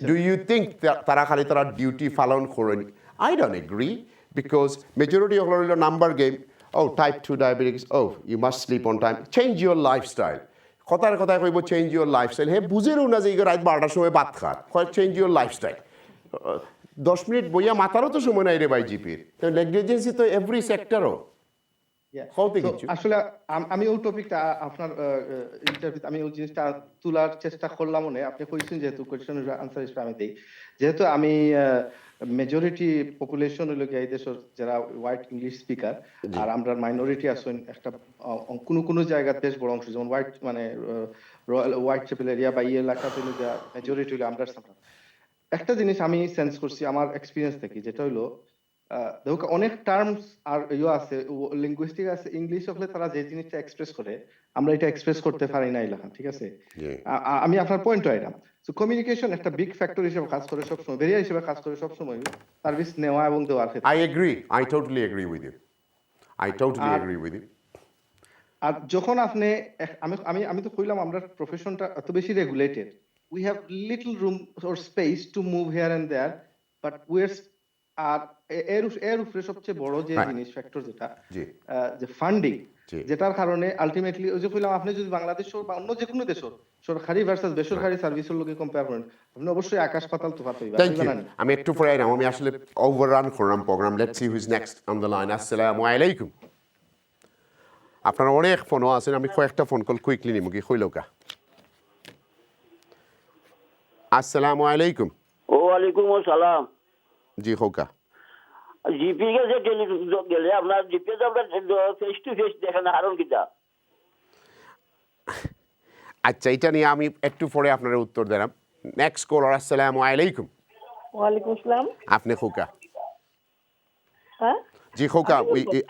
ডু ইউ থিঙ্ক তারা খালি তারা ডিউটি পালন করেন I don't agri because majority হলো number game Oh, type 2 diabetics, oh, you must sleep on time. Change your lifestyle. কথায় কইব চেঞ্জ ইউর লাইফস্টাইল হে বুঝেরও না যে এই রাত 12টার সময় ভাত খাত চেঞ্জ ইউর লাইফস্টাইল 10 মিনিট বইয়া মাথারও তো সময় নাই রে ভাই জিপির তো নেগলিজেন্সি তো এভরি সেক্টরও আসলে আমি ওই টপিকটা আপনার ইন্টারভিউতে আমি ওই জিনিসটা তোলার চেষ্টা করলাম মনে আপনি কইছেন যেহেতু কোয়েশ্চেনের আনসার হিসেবে আমি দেই যেহেতু আমি মেজরিটি পপুলেশন হলো এই দেশের যারা হোয়াইট ইংলিশ স্পিকার আর আমরা মাইনরিটি আছেন একটা কোন জায়গা বেশ বড় অংশ যেমন হোয়াইট মানে হোয়াইট চ্যাপেল এরিয়া বা এই এলাকাতে যা মেজরিটি হলো আমরা একটা জিনিস আমি সেন্স করছি আমার এক্সপিরিয়েন্স থেকে যেটা হলো দেখো অনেক টার্মস আর ইয়ে আছে লিঙ্গুইস্টিক আছে ইংলিশ হলে তারা যে জিনিসটা এক্সপ্রেস করে আমরা এটা এক্সপ্রেস করতে পারি না এলাকা ঠিক আছে আমি আপনার পয়েন্ট এটা সো কমিউনিকেশন একটা বিগ ফ্যাক্টর হিসেবে কাজ করে সব সময় বেরিয়া হিসেবে কাজ করে সব সময় সার্ভিস নেওয়া এবং দেওয়ার ক্ষেত্রে I totally agree with you আর যখন আপনি আমি তো কইলাম আমরা প্রফেশনটা এত বেশি regulated we have little room or space to move here and there but we are আর এর উপরে সবচেয়ে বড় যে জিনিস ফ্যাক্টর যেটা যে ফান্ডিং যেটার কারণে আলটিমেটলি ওই যে কইলাম আপনি যদি বাংলাদেশ বা অন্য যে কোনো দেশের সরকারি ভার্সাস বেসরকারি সার্ভিসের লগে কম্পেয়ার করেন আপনি অবশ্যই আকাশ পাতাল তফাৎ হইবা আমি একটু পরে আইলাম আমি আসলে ওভাররান করলাম program let's see who is next on the line আসসালামু আলাইকুম আপনারা অনেক ফোনও আছেন আমি কয়েকটা ফোন কল কুইকলি নিমু কি কইলকা আসসালামু আলাইকুম ওয়ালাইকুম আসসালাম জি হোকা জিপি গেছে গেলে আপনার জিপি ফেস টু ফেস দেখেন কারণ কিটা আচ্ছা এটা নিয়ে আমি একটু পরে আপনার উত্তর দিলাম নেক্সট কলার আসসালামু আলাইকুম ওয়ালাইকুম আসসালাম আপনি হোকা হ্যাঁ জি হোকা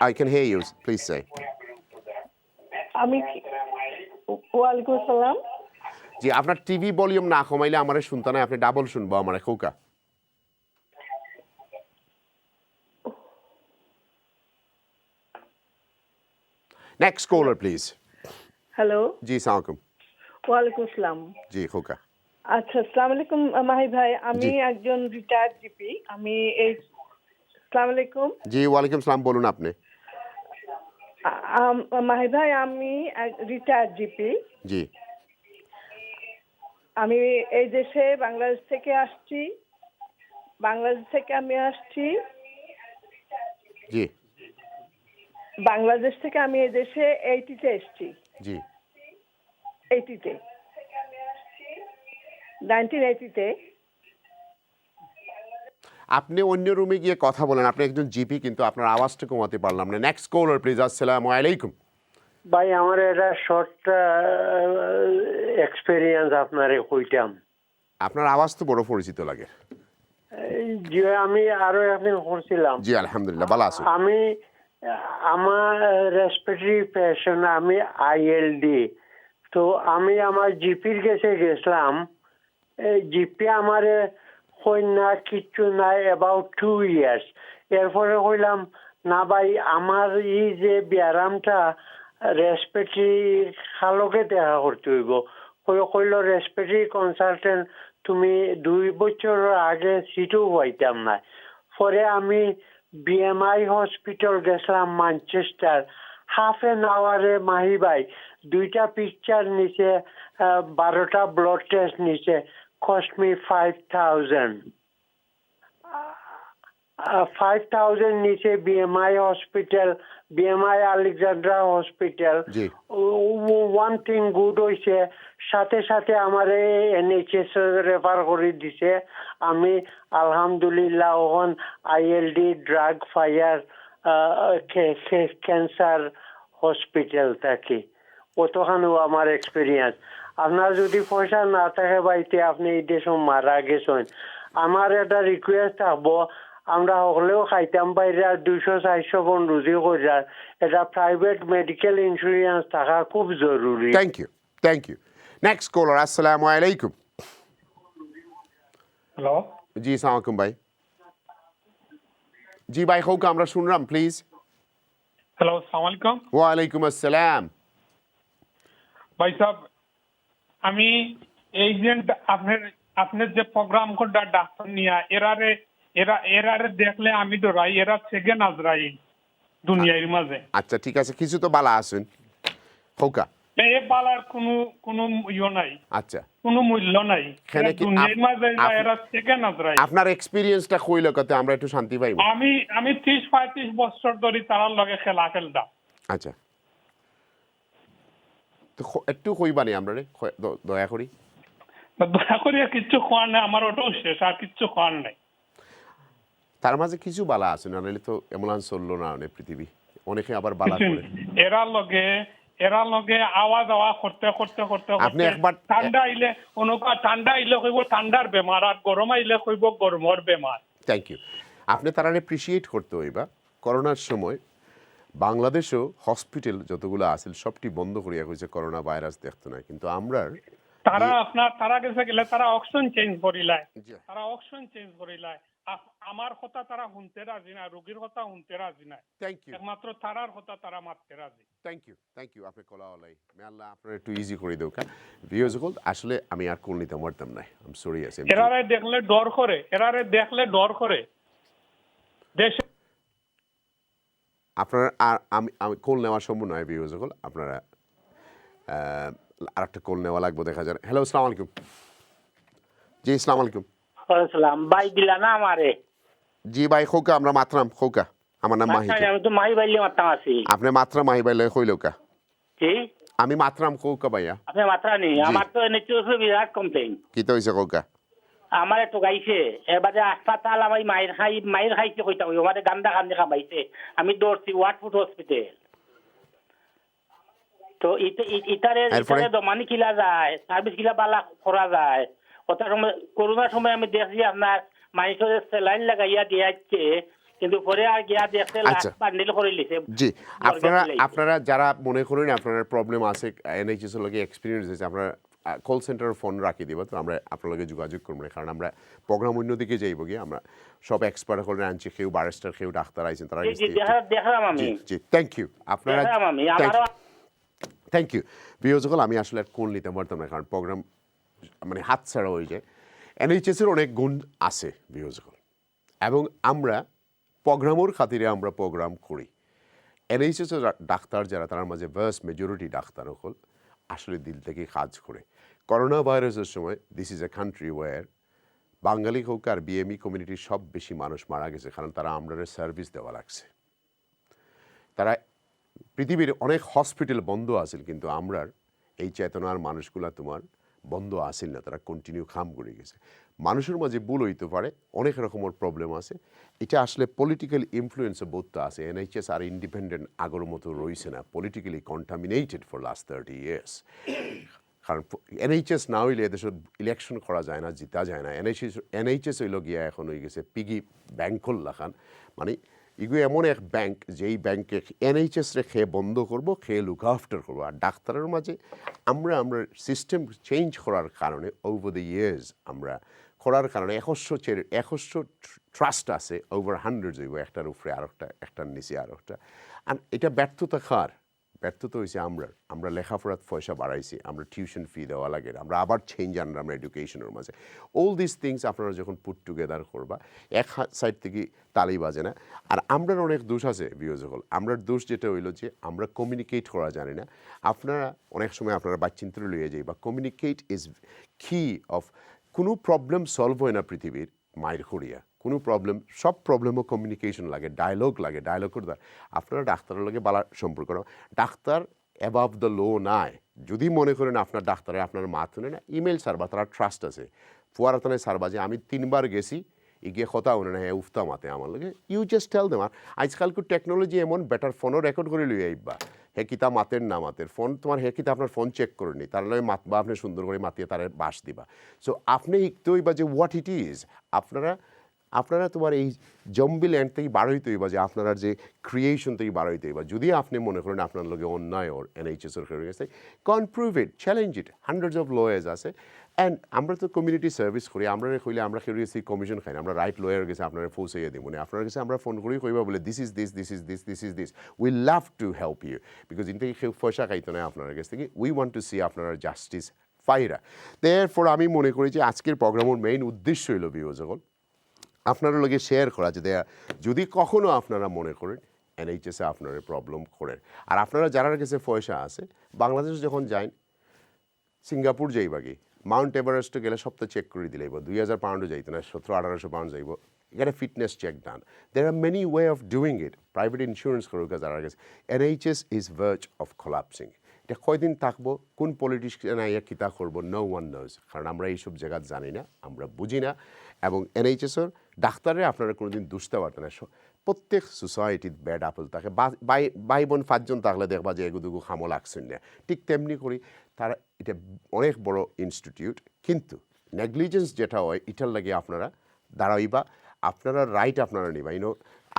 I can hear you please say আমি ওয়ালাইকুম আসসালাম জি আপনার টিভি ভলিউম না কমাইলে আমারে শুনতে না আপনি ডাবল শুনবো আমারে হোকা Next caller, please. Hello. জি সালাম ওয়ালাইকুম আসসালাম জি খোকা আচ্ছা আসসালামু আলাইকুম মাহি ভাই আমি একজন রিটায়ার্ড জিপি আমি এই আসসালামু আলাইকুম জি ওয়ালাইকুম সালাম বলুন আপনি মাহি ভাই আমি রিটায়ার্ড জিপি জি আমি এই দেশে বাংলাদেশ থেকে আসছি জি বাংলাদেশ থেকে আমি এই দেশে 80-তে এসেছি জি 80-তে 1980-তে আপনি অন্য রুমে গিয়ে কথা বলেন আপনি একজন জিপি কিন্তু আপনার আওয়াজটা কমাতে পারলাম না নেক্সট কলার প্লিজ আসসালামু আলাইকুম ভাই আমার এটা শর্ট এক্সপেরিয়েন্স আপনারে কইতাম আপনার আওয়াজ তো বড় পরিচিত লাগে জি আমি আরো একদিন করছিলাম জি আলহামদুলিল্লাহ ভালো আছি আমি আমার রেসপিরেটরি পেশেন্ট আমি আইএলডি তো আমি আমার জিপির কাছে গেছিলাম জিপি আমার কইনা কিচ্ছু নাই অ্যাবাউট 2 ইয়ার্স এরপরে কইলাম না ভাই আমার এই যে ব্যায়ামটা রেসপিরেটরি খালকে দেখা করতে হইব কইল রেসপিরেটরি কনসালটেন্ট তুমি 2 বছর আগে সিটও পাইতাম না পরে আমি বিএমআই হসপিটাল গেছিলাম ম্যানচেস্টার হাফ এন আওয়ারে মাহি ভাই 2টা পিকচার নিচে 12টা ব্লাড টেস্ট নিচে cost me 5,000 5,000 নিচে BMI hospital BMI Alexandra hospital one thing good হইছে সাথে সাথে আমার NHS রেফার করে দিছে আমি আলহামদুলিল্লাহ ওহন ILD drug fire cancer hospital থাকি অতখানো আমার এক্সপিরিয়েন্স আপনার যদি পয়সা না থাকে বাইতে আপনি এই দেশ মারা গেছেন আমার একটা রিকোয়েস্ট থাকবো আমরা হলেও খাইতাম বাইরে 200-400 পন রুজি করে এটা প্রাইভেট মেডিকেল ইন্স্যুরেন্স থাকা খুব জরুরি থ্যাংক ইউ নেক্সট কলার আসসালামু আলাইকুম हेलो जी अस्सलाम वालेकुम भाई जी भाई खो का আমরা শুনলাম প্লিজ हेलो अस्सलाम वालेकुम ওয়ালাইকুম আসসালাম भाई साहब আমি এজেন্ট আপনার যে প্রোগ্রাম কোডটা ডাক্তার নিয়া এরারে দেখলে আমি তো রাই এরা সেকেন্ড আজরাই দুনিয়ার মাঝে আচ্ছা ঠিক আছে কিছু তো বালা আছেন খোকা এই বালার কোনো ইয়ে নাই আচ্ছা কোনো মূল্য নাই দুনিয়ার মাঝে এরা সেকেন্ড আজরাই আপনার এক্সপেরিয়েন্সটা কইল কত আমরা একটু শান্তি পাইব আমি 30-35 বছর ধরে তার লগে খেলা খেলতাম আচ্ছা তো একটু কইবানি আমরা রে দয়া করি দয়া করে কিচ্ছু খাওয়ার নাই আমার ওটাও শেষ আর কিচ্ছু খাওয়ার নাই তার মাঝে কিছু বালা আছে না নাহলে তো এমন চললো না অনেক পৃথিবী অনেকে আবার বালা করে এরা লগে আওয়াজ করতে আপনি একবার ঠান্ডা আইলে কইব ঠান্ডার বেমার আর গরম আইলে কইব গরমের বেমার থ্যাংক ইউ আপনি তারা এপ্রিসিয়েট করতে হইবা করোনার সময় বাংলাদেশও হসপিটাল যতগুলো আছিল সবটি বন্ধ করিয়া কইছে করোনা ভাইরাস দেখতো না কিন্তু আমরা তারা গেছে গেলে তারা অপশন চেঞ্জ করিলায় আমার কথা তারা শুনতে রাজি না রোগীর কথা শুনতে রাজি না থ্যাংক ইউ একমাত্র তারার কথা তারা মানতে রাজি থ্যাংক ইউ আপনি কলা ওলাই মে আল্লাহ আপনার একটু ইজি করে দেও কা ভিউজ কল আসলে আমি আর কোন নিতে পারতাম না আই এম সরি আছে এরারে দেখলে ডর করে দেশে আপনারা আমি কল নেওয়া সম্ভব নয় ভিউজ কল আপনারা আরেকটা কল নেওয়া লাগবে দেখা যায় হ্যালো আসসালামু আলাইকুম জি আসসালামু আলাইকুম আসসালাম ভাই দিলা না আমারে জি ভাই খোকা আমরা মাত্রাম খোকা আমার নাম মাহি আমি তো মাহি বাইলে মাত্রাম আছি আপনি মাত্রা মাহি বাইলে কইলো কা কি আমি মাত্রাম খোকা ভাইয়া আপনি মাত্রা নি আমার তো NHS বিরাট কমপ্লেইন কি তো হইছে খোকা আমার একটু গাইছে এবারে হাসপাতাল আমি মাইর খাইতে কইতা ওই আমারে গান্দা কান্দে খাবাইছে আমি দৌড়ছি ওয়াটফুড হসপিটাল তো ইতারে দমানি কিলা যায় সার্ভিস কিলা বালা করা যায় ওটার সময় করোনার সময় আমি দেখছি আপনার মানুষের স্যালাইন লাগাইয়া দিয়াচ্ছে কিন্তু পরে আর গিয়া দেখতে বান্ডিল করে লিছে জি আপনারা যারা মনে করেন আপনার প্রবলেম আছে NHS এর লগে এক্সপেরিয়েন্স আছে আপনারা কল সেন্টার ফোন রাখি দিব তো আমরা আপনার লগে যোগাযোগ করব কারণ আমরা প্রোগ্রাম অন্যদিকে যাইব গিয়ে আমরা সব এক্সপার্ট করে আনছি কেউ ব্যারিস্টার কেউ ডাক্তার আইছেন তারা দেখালাম আমি জি থ্যাংক ইউ আপনারা থ্যাংক ইউ বিয়োজকল আমি আসলে কোন নিতে পারতাম না কারণ প্রোগ্রাম মানে হাত ছাড়া হয়ে যায় NHS এর অনেক গুণ আছে বিয়োজকল এবং আমরা প্রোগ্রামের খাতিরে আমরা প্রোগ্রাম করি NHS এর ডাক্তার যারা তার মাঝে ভার্স মেজরিটি ডাক্তার হল আসলে দিল থেকে কাজ করে করোনা ভাইরাসের সময় this is a country war Bangali হোক আর BME কমিউনিটির সব বেশি মানুষ মারা গেছে কারণ তারা আমরা সার্ভিস দেওয়া লাগছে তারা পৃথিবীর অনেক হসপিটাল বন্ধ আছিল কিন্তু আমরার এই চেতনার মানুষগুলা তোমার বন্ধ আসিল না তারা কন্টিনিউ কাম করে গেছে মানুষের মাঝে ভুল হইতে পারে অনেক রকমের প্রবলেম আছে এটা আসলে পলিটিক্যাল ইনফ্লুয়েন্সও বোধটা আছে NHS আর ইন্ডিপেন্ডেন্ট আগের মতো রয়েছে না politically contaminated for last 30 years কারণ NHS না হইলে এদেশে ইলেকশন করা যায় না জিতা যায় না NHS হইল গিয়া এখন হয়ে গেছে পিগি ব্যাংকল লাখান মানে এগুলো এমন এক ব্যাংক যেই ব্যাংকে NHS রে খেয়ে বন্ধ করবো খেয়ে লুক আফটার করবো আর ডাক্তারের মাঝে আমরা সিস্টেম চেঞ্জ করার কারণে ওভার দ্য ইয়ার্স আমরা করার কারণে 100 ট্রাস্ট আছে ওভার 100 হইব একটার উপরে আরেকটা একটার নিচে আরেকটা আর এটা ব্যর্থতা কার ব্যর্থতা হয়েছে আমরা লেখাপড়ার পয়সা বাড়াইছি, আমরা টিউশন ফি দেওয়া লাগে, আমরা আবার চেঞ্জ আনলাম আমরা এডুকেশনের মাঝে। অল দিস থিংস আপনারা যখন পুট টুগেদার করবা, এক সাইড থেকে তালি বাজে না। আর আমরার অনেক দোষ আছে ভিউয়ার্স সকল। আমরার দোষ যেটা হইলো যে আমরা কমিউনিকেট করা জানি না। আপনারা অনেক সময় আপনারা বাচ্চিন্ত্র লইয়ে যাই বা কমিউনিকেট ইজ কি অফ কোনো প্রবলেম সলভ হয় না পৃথিবীর মায়ের করিয়া। কোনো প্রবলেম, সব প্রবলেমও কমিউনিকেশন লাগে, ডায়লগ লাগে। ডায়লগের দ্বারা আপনারা ডাক্তারের লগে বালা সম্পর্ক, ডাক্তার অ্যাবাভ দ্য লো নাই। যদি মনে করেন আপনার ডাক্তারে আপনার মাথনে না, ইমেল সারবা, তারা ট্রাস্ট আছে ফুয়ারাতনে সারবা যে আমি 3 বার গেছি ইগিয়ে কথা হনে না, হ্যাঁ উফতা মাতে আমার লগে, ইউ জাস্ট টেল দেম। আর আজকালকার টেকনোলজি এমন বেটার, ফোনও রেকর্ড করে লই আইবা হে কিতা মাতের না মাতের ফোন তোমার, হে কিতা আপনার ফোন চেক করে নি, তার লগে মাতবা, আপনি সুন্দর করে মাতিয়ে তার বাস দিবা। সো আপনি শিখতে হইবা যে হোয়াট ইট ইজ। আপনারা তোমার এই জম্বি ল্যান্ড থেকে বার হইতে হইবা, যে আপনারা যে ক্রিয়েশন থেকে বার হইতে হইবা। যদি আপনি মনে করেন আপনার লগে অন্যায় ওর NHS সরকারের কাছে, কন prove it, challenge it, hundreds of lawyers আছে। অ্যান্ড আমরা তো কমিউনিটি সার্ভিস করি, আমরা কইলে আমরা কেউ গেছি কমিশন খাই না, আমরা রাইট লয়ার গেছে আপনারা পৌঁছাইয়া দিই, মানে আপনার কাছে আমরা ফোন করেই কইবা বলে this is this, this is this, this is this, we love to help you, because in থেকে কেউ পয়সা খাইতো না আপনার কাছ থেকে। উই ওয়ান্ট টু সি আপনারা জাস্টিস পাইরা। দেয়ারফর আমি মনে করি যে আজকের প্রোগ্রামের মেইন উদ্দেশ্য হইল ভিউয়ার্স সকল আপনার লগে শেয়ার করা, যে যদি কখনো আপনারা মনে করেন NHS আপনারা প্রবলেম করেন, আর আপনারা যারা কাছে পয়সা আছে, বাংলাদেশ যখন যাই, সিঙ্গাপুর যাইবা কি, মাউন্ট এভারেস্টে গেলে সপ্তাহ চেক করে দিলেইব, 2000 পাউন্ডও যাইতো না, 1700-1800 পাউন্ড যাইব, এখানে fitness check done. There are many way of doing it. Private insurance করুক যারা গেছে। NHS is verge of collapsing. এটা কয়দিন থাকবো, কোন পলিটিশিয়ান আইয়া কিতা করবো, নো ওয়ান নোজ, কারণ আমরা এইসব জায়গা জানি না, আমরা বুঝি না। এবং NHSের ডাক্তারে আপনারা কোনোদিন দুষতে পারতেন না। প্রত্যেক সোসাইটির ব্যাড আপেল থাকে, ভাই বোন 5 জন থাকলে দেখবা যে এগুদুগু খামো লাগছেন না। ঠিক তেমনি করি তারা, এটা অনেক বড় ইনস্টিটিউট, কিন্তু নেগলিজেন্স যেটা হয় এটার লাগে আপনারা দাঁড়াইবা, আপনারা রাইট আপনারা নিবা।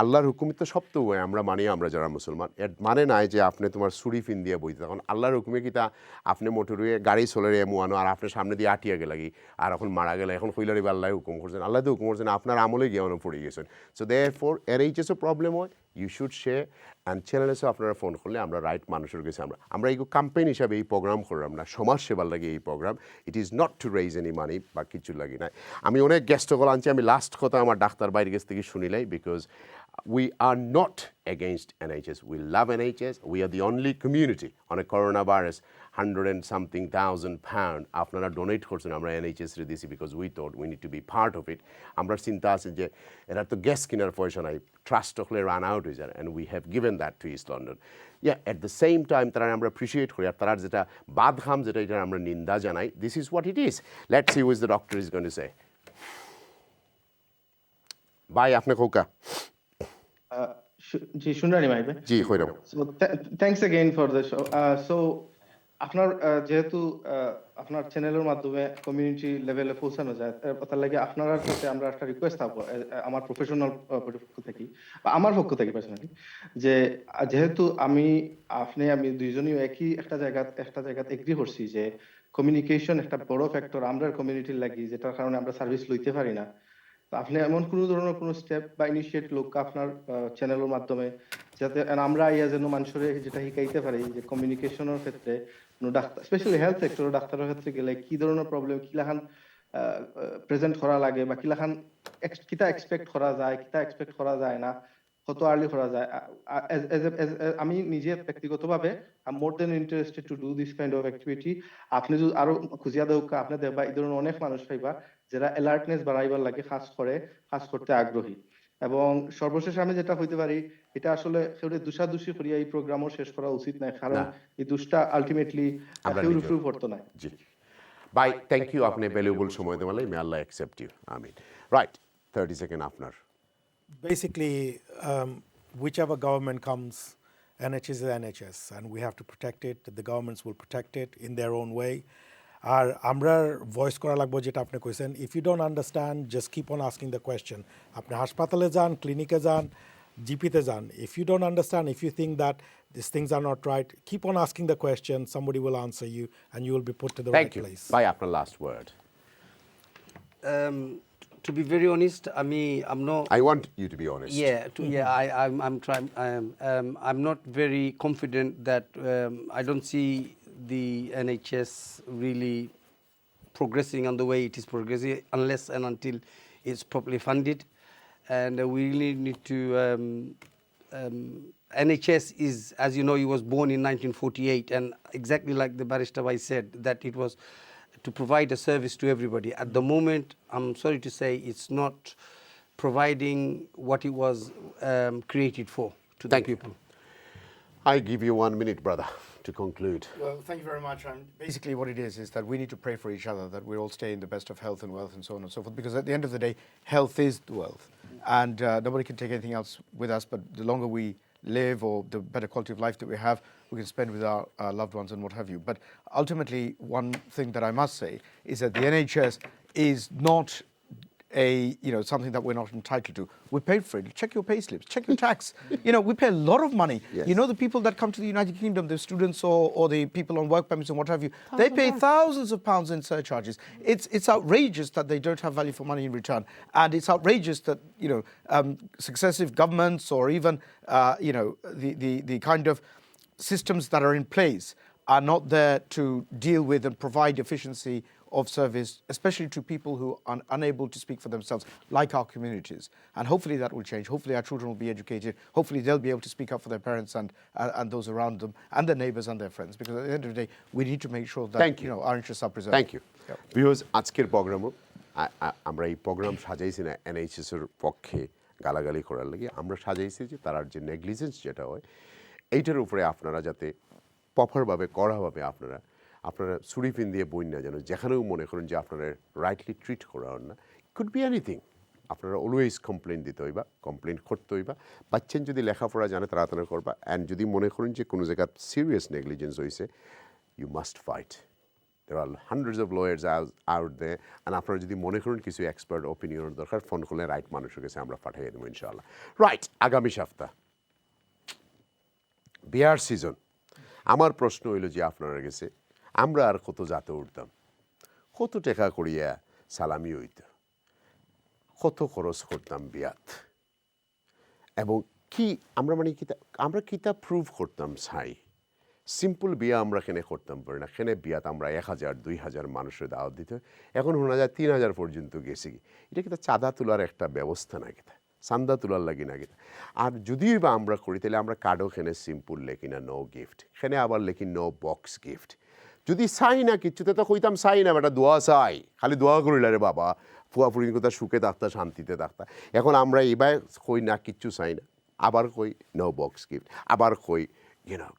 আল্লাহর হুকুমই তো সব তো আমরা মানি, আমরা যারা মুসলমান, এর মানে নাই যে আপনি তোমার ছুরি ফিন দিয়ে বইতে, তখন আল্লাহর হুকুমে কি তা আপনি মোটরুয়ে গাড়ি চলে রে এমুয়ানো, আর আপনার সামনে দিয়ে আটিয়া গেলাগি, আর এখন মারা গেলে এখন কইলারি বা আল্লাহ হুকুম করছেন, আল্লাহ তো হুকুম করছেন, আপনার আমলে গিয়ে পড়ে গেছেন। সো দেয়ারফর NHSও প্রবলেম হয়, ইউ শুড শেয়ার। অ্যান্ড চ্যানেলেসও আপনারা ফোন করলে আমরা রাইট মানুষের কাছে আমরা এই ক্যাম্পেইন হিসাবে এই প্রোগ্রাম করলাম না, সমাজ সেবার লাগে এই program. It is not to raise any money বা কিছু লাগে না। আমি অনেক গেস্টগুলো আনছি, আমি লাস্ট কথা আমার ডাক্তার বাইরের কাছ থেকে শুনিলাই, because we are not against NHS. We love NHS. We are the only community on a coronavirus, 100-something thousand pound আপনারা ডোনেট করছেন, আমরা NHS রে দিছি, because we thought we need to be part of it. আমরা চিন্তা আছে যে এরা তো গ্যাস কেনার পয়সা নাই, ট্রাস্ট হলে রান আউট হয়ে যায়, and we have given that to East London. Yeah, at the same time তারা আমরা appreciate করি, আর তারা যেটা বাদখাম যেটা, এটা আমরা নিন্দা জানাই। This is what it is. Let's see what the doctor is going to say. Bye, আপনি কোকা। জি শুনরানি মাই ভাই। জি কইরাম। So thanks again for the show. So আপনার যেহেতু আপনার চ্যানেলের মাধ্যমে কমিউনিটি লেভেলে পৌঁছানো যায়, তার লাগে আপনার কাছে আমরা একটা রিকোয়েস্ট থাকবো আমার প্রফেশনাল পক্ষ থেকে বা আমার পক্ষ থেকে পার্সোনালি, যে যেহেতু আমি দুইজনই একই একটা জায়গাতে এগ্রি করছি যে কমিউনিকেশন একটা বড় ফ্যাক্টর আমরা কমিউনিটির লাগি, যেটার কারণে আমরা সার্ভিস লইতে পারি না। আপনি এমন কোনো ধরনের কোনো স্টেপ বা ইনিশিয়েট লোক আপনার চ্যানেলের মাধ্যমে, যাতে আমরা যেন মানুষের যেটা শিখাইতে পারি যে কমিউনিকেশনের ক্ষেত্রে ডাক্তার, স্পেশালি হেলথ সেক্টরের ডাক্তারের ক্ষেত্রে গেলে কি ধরনের প্রবলেম, কিলাখান প্রেজেন্ট করা লাগে, বা কিলাখান কিতা এক্সপেক্ট করা যায়, কিতা এক্সপেক্ট করা যায় না, কত আর্লি করা যায়। আমি নিজে ব্যক্তিগতভাবে more than interested to do this kind of activity. আপনি যদি আরো খুঁজিয়া দেখ, আপনি দেখবা এই ধরনের অনেক মানুষ পাইবা যারা অ্যালার্টনেস বাড়াইবার লাগে কাজ করতে আগ্রহী। এবং সর্বশেষ আমি যেটা হইতে পারি, এটা আসলে কেউরে দুষাদুষি করিয়া এই প্রোগ্রামও শেষ করা উচিত নয়, কারণ এই দুষ্টা আলটিমেটলি কেউর উপর পড়তো না। জি বাই, থ্যাংক ইউ, আপনি ভ্যালুয়েবল সময় দেওয়ার লাগে। মে আল্লাহ অ্যাকসেপ্ট ইউ, আমিন। রাইট, 30 সেকেন্ড আপনার। Basically, whichever government comes, NHS is NHS, and we have to protect it. The governments will protect it in their own way. আর আমরা ভয়েস করা লাগবো যেটা আপনি কইছেন, if you don't understand just keep on asking the question. আপনি হাসপাতালে যান, ক্লিনিকে যান, জিপিতে যান, if you don't understand, if you think that these things are not right, keep on asking the question, somebody will answer you and you will be put to the right place. Bye, আপনার last word. To be very honest, I'm not. I want you to be honest. I'm trying. I'm not very confident that I don't see the NHS really progressing on the way it is progressing unless and until it's properly funded, and we really need to. NHS is, as you know, he was born in 1948, and exactly like the Barrister Vice said, that it was to provide a service to everybody. At the moment, I'm sorry to say, it's not providing what it was created for to the people. I give you 1 minute, brother, to conclude. Well, thank you very much. And basically what it is that we need to pray for each other, that we all stay in the best of health and wealth and so on and so forth, because at the end of the day, health is the wealth. And nobody can take anything else with us, but the longer we live or the better quality of life that we have, we can spend with our loved ones and what have you. But ultimately, one thing that I must say is that the NHS is not something that we're not entitled to. We're paid for it. Check your pay slips, check your tax. We pay a lot of money. Yes. The people that come to the United Kingdom, the students or the people on work permits and what have you, they pay thousands of pounds in surcharges. It's outrageous that they don't have value for money in return. And it's outrageous that, successive governments or even, the kind of systems that are in place are not there to deal with and provide efficiency of service, especially to people who are unable to speak for themselves, like our communities. And hopefully that will change. Hopefully our children will be educated. Hopefully they'll be able to speak up for their parents and those around them and their neighbours and their friends. Because at the end of the day, we need to make sure that our interests are preserved. Thank you. Viewers, আজকের প্রোগ্রামও আমরা এই programme সাজাইছি না NHS এর পক্ষে গালাগালি করার লাগে, আমরা সাজাইছি যে তার যে নেগলিজেন্স যেটা হয় এইটার উপরে আপনারা যাতে প্রপারভাবে কড়াভাবে আপনারা ছুরি পিন দিয়ে বই না যেন যেখানেও মনে করেন যে আপনারা রাইটলি ট্রিট করা হন না, কুড বি এনিথিং, আপনারা অলওয়েজ কমপ্লেন দিতে হইবা, কমপ্লেন করতে হইবা। বাচ্চেন যদি লেখাপড়া জানে তাড়াতাড়ি করবা, অ্যান্ড যদি মনে করেন যে কোনো জায়গায় সিরিয়াস নেগলিজেন্স হয়েছে, you must fight. There are hundreds of lawyers out there, and আপনারা যদি মনে করেন কিছু এক্সপার্ট ওপিনিয়নের দরকার, ফোন করলে রাইট মানুষের কাছে আমরা পাঠিয়ে দেবো ইনশাআল্লাহ। রাইট, আগামী সপ্তাহ বিয়ার সিজন। আমার প্রশ্ন হইল যে আপনারা গেছে আমরা আর কত জাতে উঠতাম, কত টাকা করিয়া সালামি হইত, কত খরচ করতাম বিয়াত, এবং কি আমরা কিতা প্রুভ করতাম চাই। সিম্পল বিয়া আমরা কেনে করতাম পারি না, কেনে বিয়াত আমরা 1000 2000 মানুষের দাওয়াত দিতে, এখন শোনা যায় 3000 পর্যন্ত গেছি। এটা কিন্তু চাঁদা তোলার একটা ব্যবস্থা না, কিতা চান্দা তোলার লাগি না কিতা। আর যদিও বা আমরা করি তাহলে আমরা কার্ডও খেনে সিম্পল লেখি না নো গিফট, খেনে আবার লেখি নো বক্স গিফট। যদি চাই না কিচ্ছুতে তো কইতাম চাই না বেটা, দোয়া চাই, খালি দোয়া করিলা রে বাবা, ফুয়াফুরি কোথা সুখে থাকতা শান্তিতে থাকতা। এখন আমরা এবার কই না কিচ্ছু চাই না, আবার কই নো বক্স গিফট, আবার কই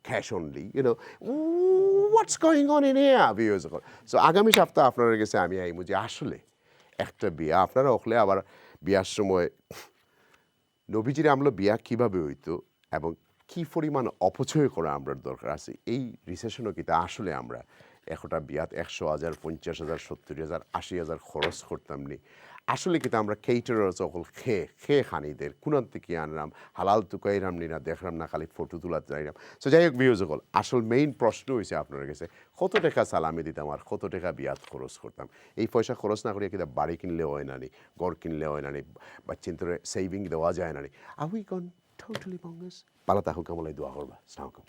cash only, what's going on in here, viewers? So আগামী সপ্তাহ আপনাদের কাছে আমি আইমু যে আসলে একটা বিয়া আপনারা হলে আবার বিয়ার সময় নবীজির আমলো বিয়া কিভাবে হইতো এবং কি পরিমাণ অপচয় করা আমরা দরকার আছে। এই রিসেশনও কিন্তু আসলে আমরা একটা বিয়াত 100,000 50,000 70,000 80,000 খরচ করতাম নি। আসলে কিন্তু আমরা কেটারার সকল খেয়ে খানিদের কোনান থেকে আনলাম, হালাল তুকাইরাম নি না, দেখলাম না খালি ফটো তোলা যাইলাম। সো যাই হোক ভিউজ সকল, আসল মেইন প্রশ্ন হয়েছে আপনার কাছে কত টাকা সালামি দিতাম আর কত টাকা বিয়াত খরচ করতাম। এই পয়সা খরচ না করিয়া কিন্তু বাড়ি কিনলে হয় না নি, ঘর কিনলে হয় না নি, বা চিন্তার সেভিং দেওয়া যায় না নি। আর উই গন টোটালি বঙ্গস। ভালো থাকুক, আমলাই দোয়া করবা। আসসালামু আলাইকুম।